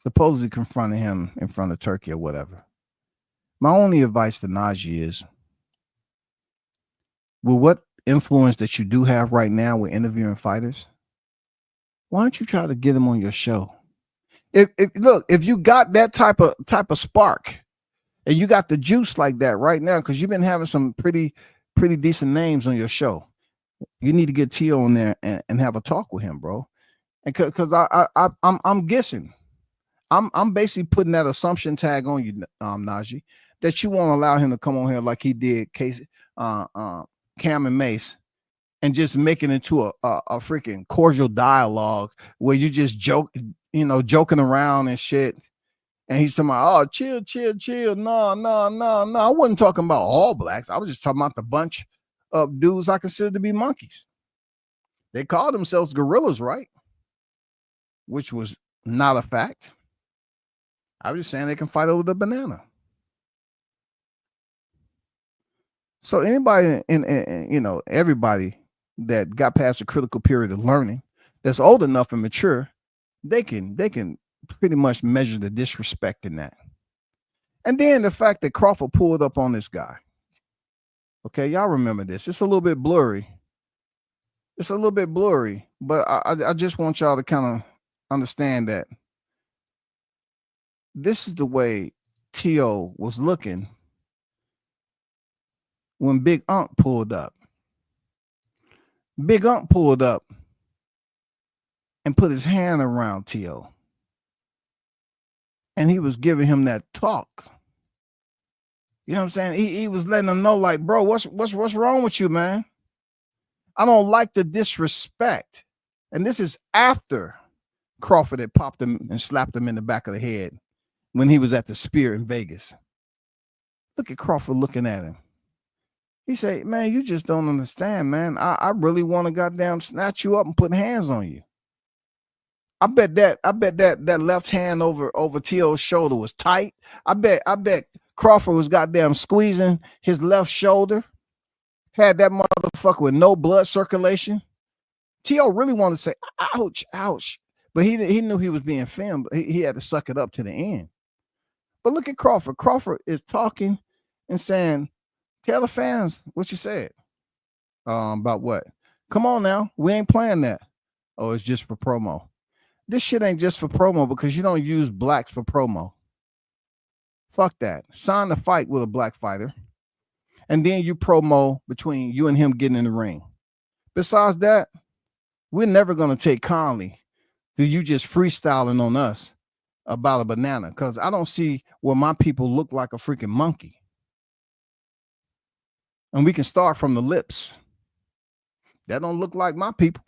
supposedly confronting him in front of Turkey or whatever. My only advice to Najee is, with what influence that you do have right now with interviewing fighters, why don't you try to get them on your show? If you got that type of spark, and you got the juice like that right now, because you've been having some pretty decent names on your show, you need to get Tio on there and have a talk with him, bro. And because I'm guessing, I'm basically putting that assumption tag on you, Najee, that you won't allow him to come on here like he did Casey, Cam and Mace, and just make it into a freaking cordial dialogue where you just joking around and shit. And he's talking about, oh, chill. No. I wasn't talking about all blacks. I was just talking about the bunch of dudes I consider to be monkeys. They call themselves gorillas, right? Which was not a fact. I was just saying they can fight over the banana. So anybody everybody that got past the critical period of learning, that's old enough and mature, they can pretty much measure the disrespect in that. And then the fact that Crawford pulled up on this guy. Okay, y'all remember this. It's a little bit blurry. But I just want y'all to kind of understand that this is the way T.O. was looking when Big Unc pulled up. Big Unc pulled up and put his hand around T.O. And he was giving him that talk. You know what I'm saying? He was letting him know, like, bro, what's wrong with you, man? I don't like the disrespect. And this is after Crawford had popped him and slapped him in the back of the head when he was at the Spear in Vegas. Look at Crawford looking at him. He said, man, you just don't understand, man. I really want to goddamn snatch you up and put hands on you. I bet that left hand over T.O.'s shoulder was tight. I bet Crawford was goddamn squeezing his left shoulder. Had that motherfucker with no blood circulation. T.O. really wanted to say, ouch. But he knew he was being filmed. He had to suck it up to the end. But look at Crawford. Crawford is talking and saying, tell the fans what you said. About what? Come on now. We ain't playing that. Oh, it's just for promo. This shit ain't just for promo because you don't use blacks for promo. Fuck that. Sign the fight with a black fighter. And then you promo between you and him getting in the ring. Besides that, we're never going to take Conley because you just freestyling on us about a banana, because I don't see where my people look like a freaking monkey. And we can start from the lips. That don't look like my people.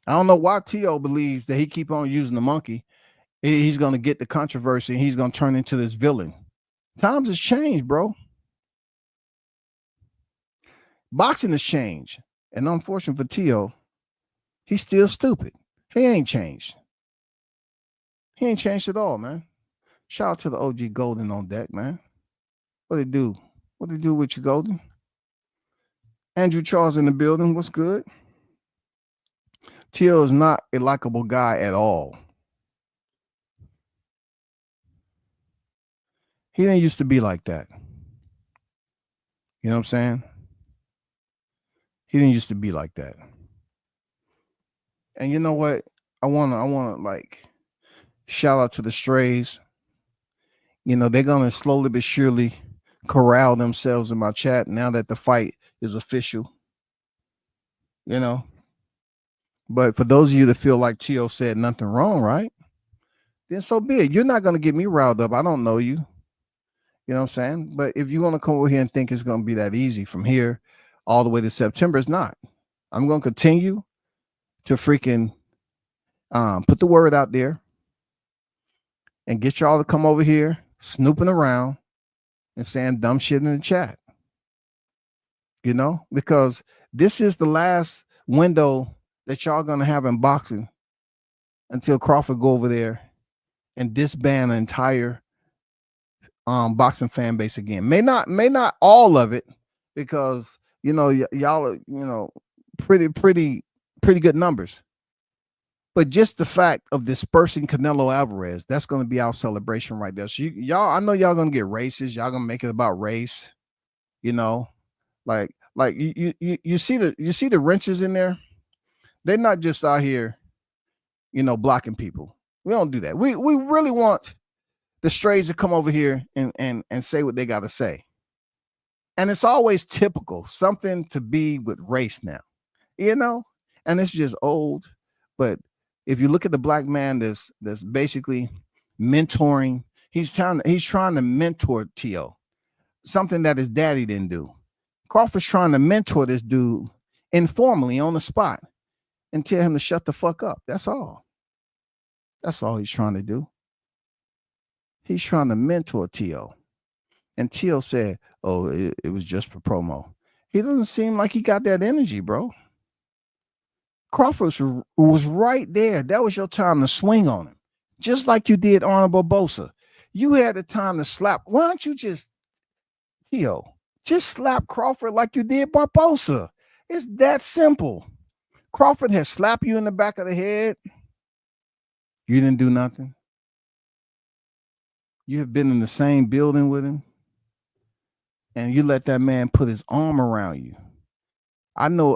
I don't know why T.O. believes that he keep on using the monkey. He's going to get the controversy and he's going to turn into this villain. Times has changed, bro. Boxing has changed. And unfortunately for T.O., he's still stupid. He ain't changed. He ain't changed at all, man. Shout out to the OG Golden on deck, man. What they do? What they do with you, Golden? Andrew Charles in the building. What's good? T.O. is not a likable guy at all. He didn't used to be like that. You know what I'm saying? He didn't used to be like that. And you know what? I wanna like shout out to the Strays. You know, they're gonna slowly but surely corral themselves in my chat now that the fight is official. You know. But for those of you that feel like T.O. said nothing wrong, right? Then so be it. You're not going to get me riled up. I don't know you. You know what I'm saying? But if you want to come over here and think it's going to be that easy from here all the way to September, it's not. I'm going to continue to freaking put the word out there and get y'all to come over here snooping around and saying dumb shit in the chat. You know, because this is the last window that y'all gonna have in boxing until Crawford go over there and disband the entire boxing fan base again. May not all of it, because you know y'all are, you know, pretty good numbers. But just the fact of dispersing Canelo Alvarez, that's going to be our celebration right there. So y'all, I know y'all going to get racist. Y'all going to make it about race, you know, like you see the wrenches in there. They're not just out here, blocking people. We don't do that. We really want the strays to come over here and say what they got to say. And it's always typical, something to be with race now, and it's just old. But if you look at the black man that's basically mentoring, he's trying to mentor T.O., something that his daddy didn't do. Crawford's trying to mentor this dude informally on the spot and tell him to shut the fuck up. That's all. That's all he's trying to do. He's trying to mentor T.O. And T.O. said, oh, it was just for promo. He doesn't seem like he got that energy, bro. Crawford was right there. That was your time to swing on him. Just like you did Arnold Barbosa. You had the time to slap. Why don't you just, T.O., just slap Crawford like you did Barbosa? It's that simple. Crawford has slapped you in the back of the head. You didn't do nothing. You have been in the same building with him. And you let that man put his arm around you. I know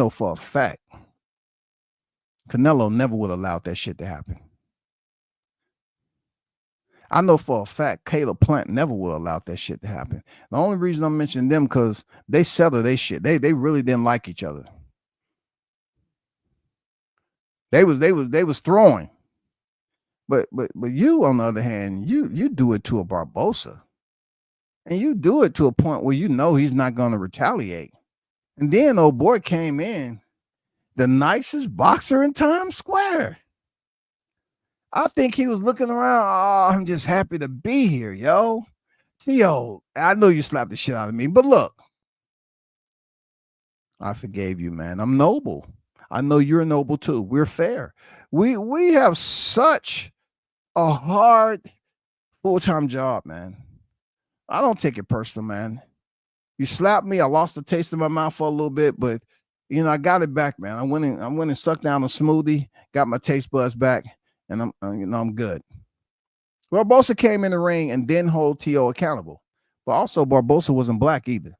for a fact Canelo never would have allowed that shit to happen. I know for a fact Caleb Plant never would have allowed that shit to happen. The only reason I'm mentioning them because they settled their shit. They really didn't like each other. They was throwing. But you, on the other hand, you do it to a Barbosa. And you do it to a point where you know he's not going to retaliate. And then old boy came in, the nicest boxer in Times Square. I think he was looking around. Oh, I'm just happy to be here, yo. T.O., I know you slapped the shit out of me, but look, I forgave you, man. I'm noble. I know you're noble too. We're fair. We have such a hard full-time job, man. I don't take it personal, man. You slapped me. I lost the taste in my mouth for a little bit, but I got it back, man. I went and sucked down a smoothie, got my taste buds back, and I'm good. Barbosa came in the ring and didn't hold T.O. accountable, but also Barbosa wasn't black either.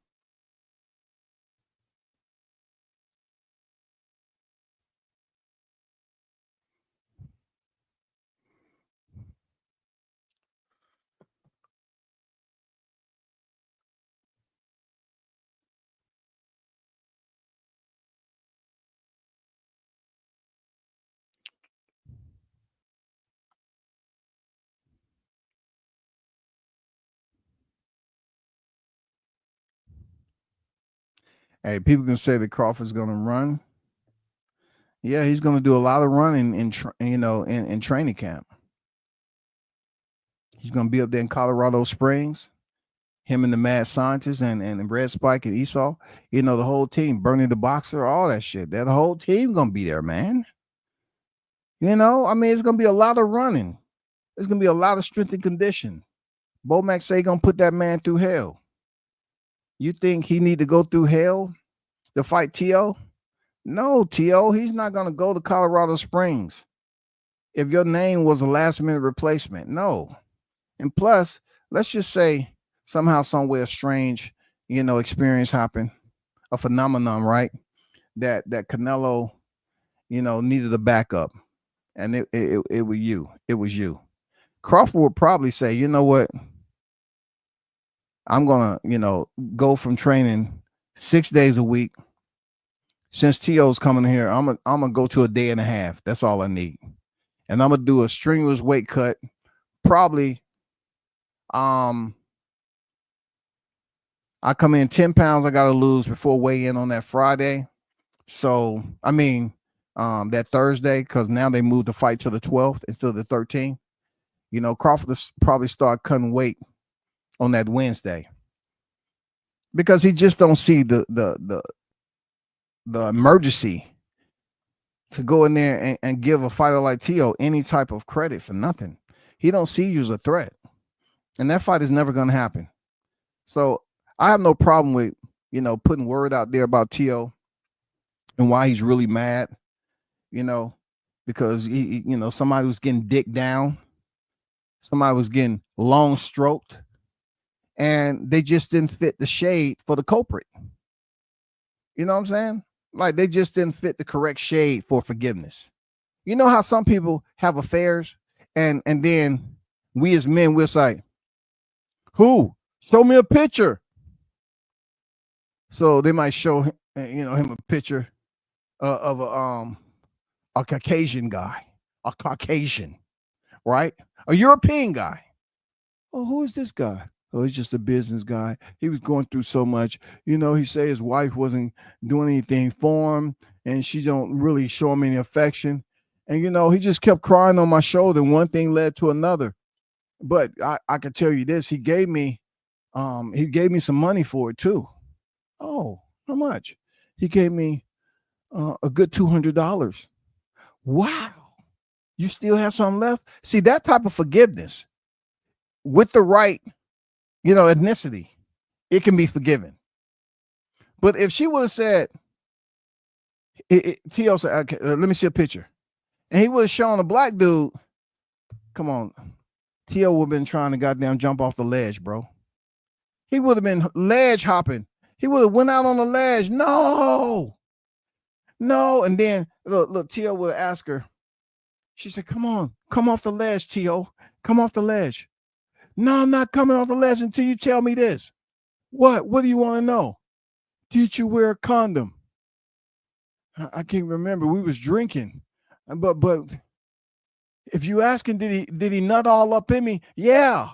Hey, people can say that Crawford's going to run. Yeah, he's going to do a lot of running in training camp. He's going to be up there in Colorado Springs. Him and the mad scientist and Red Spike and Esau, the whole team, Bernie the Boxer, all that shit. The whole team going to be there, man. It's going to be a lot of running. It's going to be a lot of strength and condition. Bomac say going to put that man through hell. You think he need to go through hell to fight T.O.? No, T.O., he's not going to go to Colorado Springs if your name was a last-minute replacement. No. And plus, let's just say somehow, somewhere, strange, experience happened, a phenomenon, right? That Canelo, needed a backup, and it was you. It was you. Crawford would probably say, you know what? I'm gonna, go from training 6 days a week. Since T.O.'s coming here, I'm gonna go to a day and a half. That's all I need, and I'm gonna do a strenuous weight cut. Probably, I come in 10 pounds I gotta lose before weigh in on that Friday. So that Thursday, because now they moved the fight to the 12th instead of the 13th. Crawford will probably start cutting weight on that Wednesday because he just don't see the emergency to go in there and give a fighter like T.O. any type of credit for nothing. He don't see you as a threat, and that fight is never going to happen. So I have no problem with putting word out there about T.O. and why he's really mad. because somebody was getting dick down, somebody was getting long stroked, and they just didn't fit the shade for the culprit. You know what I'm saying? Like they just didn't fit the correct shade for forgiveness. You know how some people have affairs, and then we as men, we're like, who? Show me a picture. So they might show him a picture of a Caucasian guy, a Caucasian, right? A European guy. Oh, who is this guy? Oh, he's just a business guy. He was going through so much. He said his wife wasn't doing anything for him, and she don't really show him any affection. And he just kept crying on my shoulder. One thing led to another. But I can tell you this: he gave me some money for it too. Oh, how much? He gave me a good $200. Wow. You still have something left? See, that type of forgiveness with the right, ethnicity, it can be forgiven. But if she would have said, T.O. said, okay, let me see a picture. And he would have shown a black dude, come on, T.O. would have been trying to goddamn jump off the ledge, bro. He would have been ledge hopping. He would have went out on the ledge. No. And then, look, T.O. would have asked her. She said, come on, come off the ledge, T.O. Come off the ledge. No, I'm not coming off the ledge until you tell me this. What? What do you want to know? Did you wear a condom? I can't remember. We was drinking. But if you asking, did he nut all up in me? Yeah.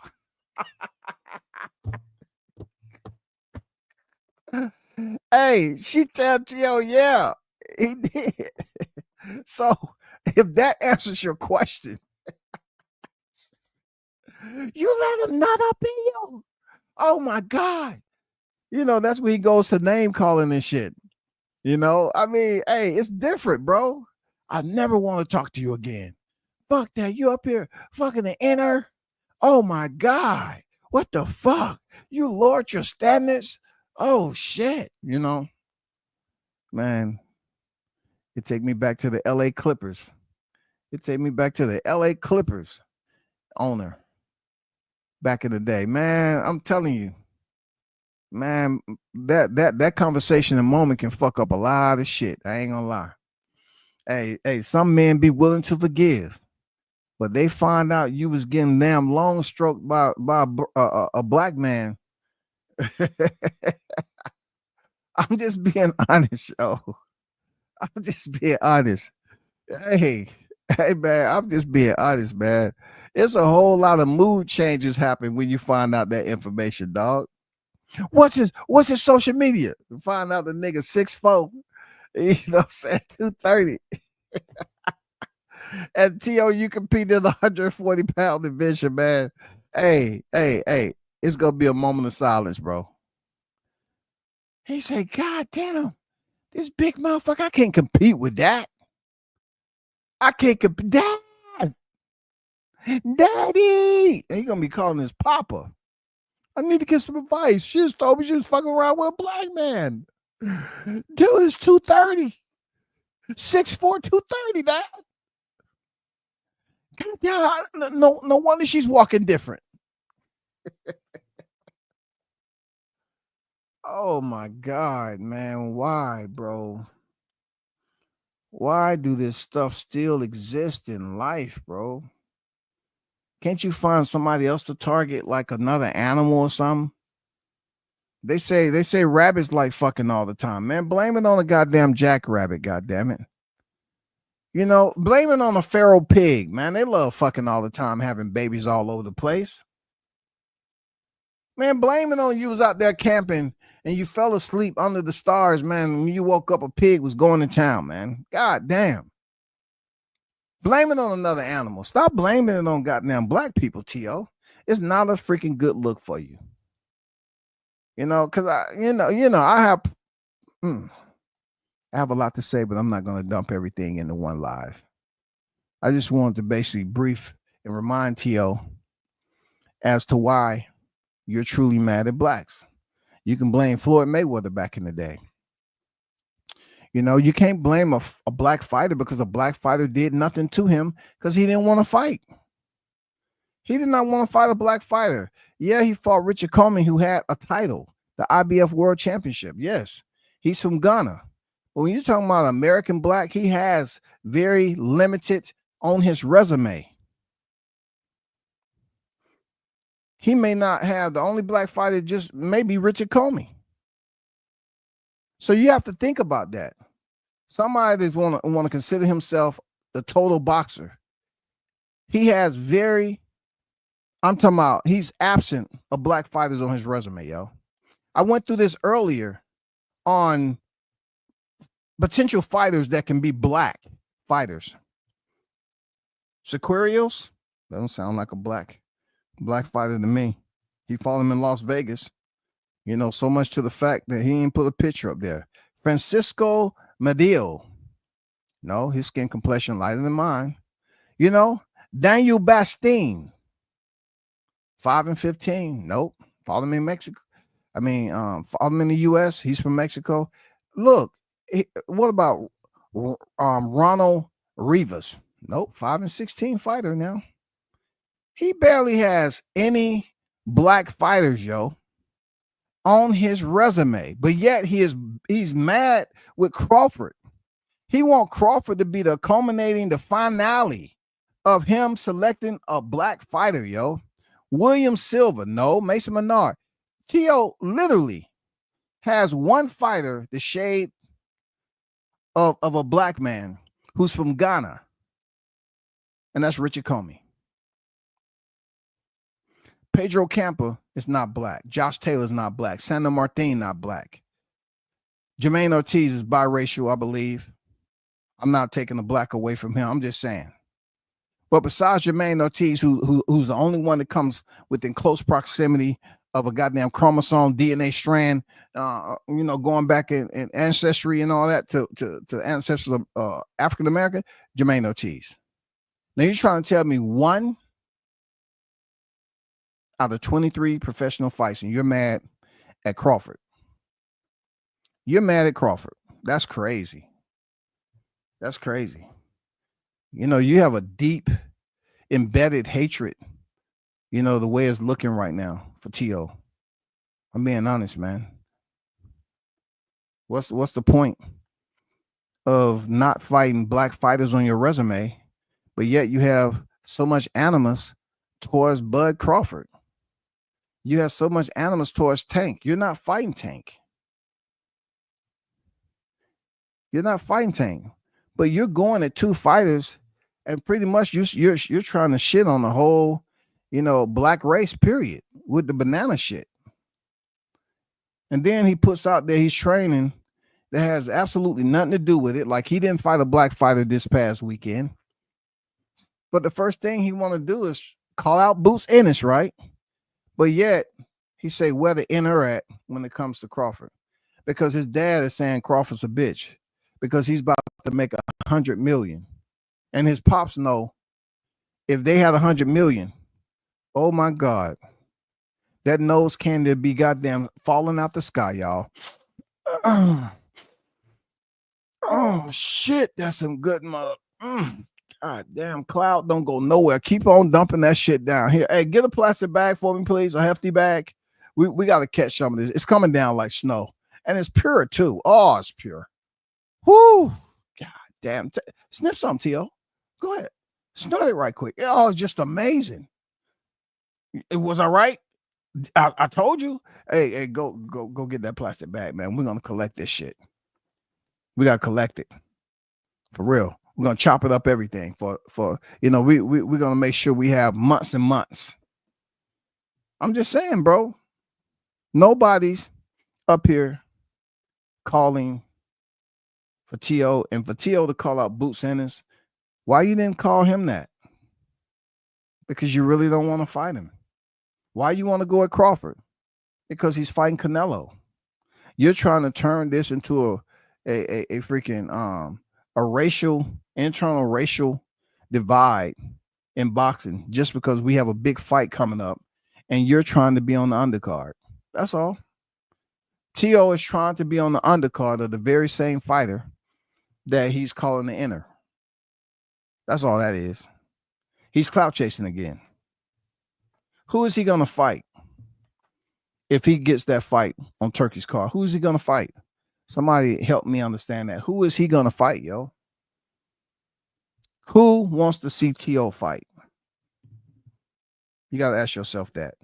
Hey, she tell T.O., yeah, he did. So if that answers your question, you let him nut up in you. Oh my God. That's where he goes to name calling and shit. I mean, hey, it's different, bro. I never want to talk to you again. Fuck that. You up here fucking the inner. Oh my God. What the fuck? You lowered your standards? Oh shit. Man, it take me back to the LA Clippers. Owner back in the day. Man, I'm telling you. Man, that conversation in a moment can fuck up a lot of shit. I ain't gonna lie. Hey, some men be willing to forgive, but they find out you was getting damn long stroked by a black man. I'm just being honest, yo. I'm just being honest. Hey, man, I'm just being honest, man. It's a whole lot of mood changes happen when you find out that information, dog. What's his social media? Find out the nigga 6'4", saying 230. And T.O., you compete in the 140-pound division, man. Hey, it's gonna be a moment of silence, bro. He said, God damn, this big motherfucker, I can't compete with that. I can't compete. Daddy. And he gonna be calling his papa. I need to get some advice. She just told me she was fucking around with a black man. Dude is 230. 6'4", 230, Dad. God, no wonder she's walking different. Oh my God, man. Why, bro? Why do this stuff still exist in life, bro? Can't you find somebody else to target, like another animal or something? They say rabbits like fucking all the time, man. Blame it on a goddamn jackrabbit, goddamn it. Blame it on a feral pig, man. They love fucking all the time, having babies all over the place. Man, blame it on you was out there camping and you fell asleep under the stars, man. When you woke up, a pig was going to town, man. God damn. Blame it on another animal. Stop blaming it on goddamn black people, T.O. It's not a freaking good look for you. Because I have a lot to say, but I'm not going to dump everything into one live. I just wanted to basically brief and remind T.O. as to why you're truly mad at blacks. You can blame Floyd Mayweather back in the day. You know, you can't blame a black fighter because a black fighter did nothing to him because he didn't want to fight. He did not want to fight a black fighter. Yeah, he fought Richard Comey, who had a title, the IBF World Championship. Yes, he's from Ghana. But when you're talking about American black, he has very limited on his resume. He may not have the only black fighter, just maybe Richard Comey. So you have to think about that. Somebody that's want to consider himself the total boxer. He has I'm talking about he's absent of black fighters on his resume, yo. I went through this earlier on potential fighters that can be black fighters. Sequarios, doesn't sound like a black fighter to me. He fought him in Las Vegas. You know, so much to the fact that he didn't put a picture up there. Francisco Madeo. No, his skin complexion lighter than mine. You know, Daniel Bastine. 5-15. Nope. Fought him in Mexico. Fought him in the U.S. He's from Mexico. Look, what about Ronald Rivas? Nope. 5-16 fighter now. He barely has any black fighters, yo, on his resume, but yet he's mad with Crawford. He wants Crawford to be the finale of him selecting a black fighter, yo. William Silva, no. Mason Menard. Tio literally has one fighter, the shade of a black man who's from Ghana, and that's Richard Comey. Pedro Campa is not black. Josh Taylor is not black. Sandro Martin not black. Jermaine Ortiz is biracial, I believe. I'm not taking the black away from him. I'm just saying. But besides Jermaine Ortiz, who's the only one that comes within close proximity of a goddamn chromosome DNA strand, going back in ancestry and all that to ancestors of African American, Jermaine Ortiz. Now you're trying to tell me one out of 23 professional fights, and you're mad at Crawford. You're mad at Crawford. That's crazy. That's crazy. You know, you have a deep embedded hatred, the way it's looking right now for T.O. I'm being honest, man. What's the point of not fighting black fighters on your resume, but yet you have so much animus towards Bud Crawford? You have so much animus towards Tank. You're not fighting Tank. You're not fighting Tank, but you're going at two fighters, and pretty much you're trying to shit on the whole, black race, period, with the banana shit. And then he puts out there he's training that has absolutely nothing to do with it. Like he didn't fight a black fighter this past weekend. But the first thing he want to do is call out Boots Ennis, right? But yet he say where the inner at when it comes to Crawford, because his dad is saying Crawford's a bitch because he's about to make 100 million, and his pops know if they had 100 million, oh my God, that nose candy be goddamn falling out the sky, y'all. Oh shit, that's some good mother. God damn, Cloud don't go nowhere. Keep on dumping that shit down here. Hey, get a plastic bag for me, please. A hefty bag. We got to catch some of this. It's coming down like snow. And it's pure too. Oh, it's pure. Whoo. God damn. Snip some, T.O. Go ahead. Snort it right quick. Oh, it's just amazing. It was all right. I told you. Hey, go get that plastic bag, man. We're gonna collect this shit. We gotta collect it. For real. We're gonna chop it up everything for we're gonna make sure we have months and months. I'm just saying, bro. Nobody's up here calling for T.O. and for T.O. to call out Boots Ennis. Why you didn't call him that? Because you really don't want to fight him. Why you want to go at Crawford? Because he's fighting Canelo. You're trying to turn this into a freaking internal racial divide in boxing just because we have a big fight coming up and you're trying to be on the undercard. That's all. T.O. is trying to be on the undercard of the very same fighter that he's calling the inner. That's all that is. He's clout chasing again. Who is he going to fight if he gets that fight on Turkey's card? Who is he going to fight? Somebody help me understand that. Who is he going to fight, yo? Who wants to see T.O. fight? You got to ask yourself that.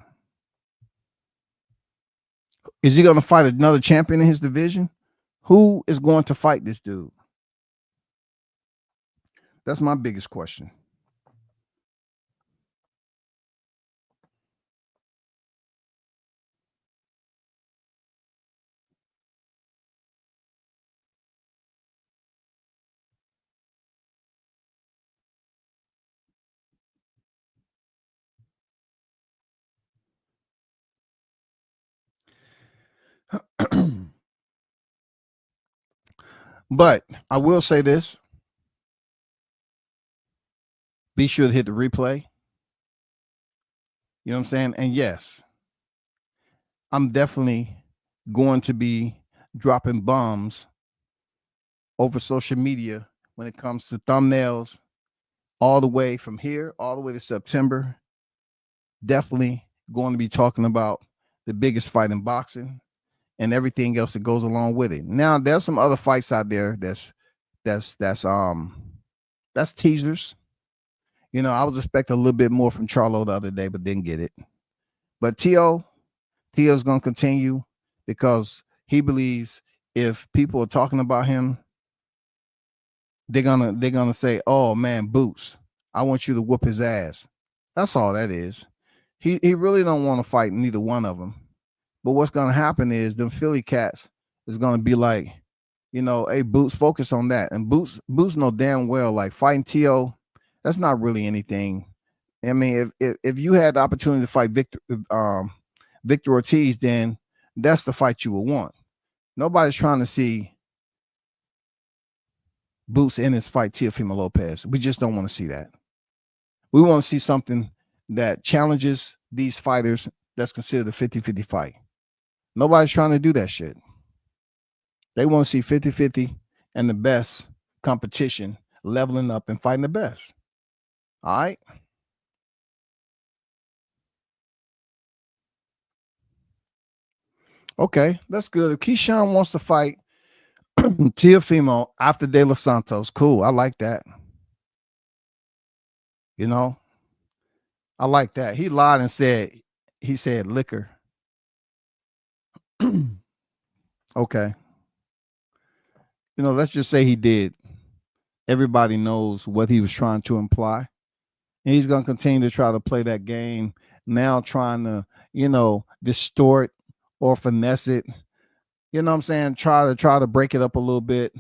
Is he going to fight another champion in his division? Who is going to fight this dude? That's my biggest question. But I will say this. Be sure to hit the replay. You know what I'm saying? And yes, I'm definitely going to be dropping bombs over social media when it comes to thumbnails, all the way from here, all the way to September. Definitely going to be talking about the biggest fight in boxing and everything else that goes along with it. Now, there's some other fights out there that's teasers. You know, I was expecting a little bit more from Charlo the other day, but didn't get it. But T.O.'s going to continue because he believes if people are talking about him, they're gonna say, "Oh man, Boots, I want you to whoop his ass." That's all that is. He really don't want to fight neither one of them. But what's gonna happen is them Philly cats is gonna be like, you know, hey Boots, focus on that. And Boots know damn well like fighting T.O., that's not really anything. I mean, if you had the opportunity to fight Victor Ortiz, then that's the fight you would want. Nobody's trying to see Boots in his fight Teofimo Lopez. We just don't want to see that. We want to see something that challenges these fighters that's considered a 50-50 fight. Nobody's trying to do that shit. They want to see 50-50 and the best competition leveling up and fighting the best. All right? Okay, that's good. If Keyshawn wants to fight Teofimo after De Los Santos, cool. I like that. You know, I like that. He lied and said liquor. Okay. You know, let's just say he did. Everybody knows what he was trying to imply. And he's going to continue to try to play that game, now trying to, you know, distort or finesse it. You know what I'm saying? Try to break it up a little bit,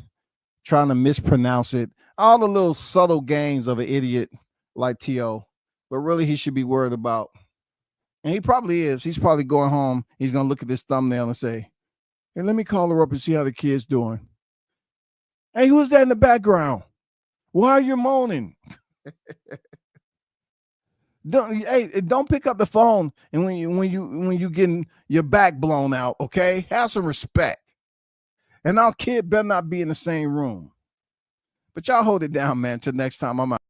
trying to mispronounce it. All the little subtle games of an idiot like T.O. But really, he should be worried about, and he probably is. He's probably going home. He's going to look at this thumbnail and say, hey, let me call her up and see how the kid's doing. Hey, who's that in the background? Why are you moaning? Don't pick up the phone and when you getting your back blown out, okay? Have some respect. And our kid better not be in the same room. But y'all hold it down, man. Till next time, I'm out.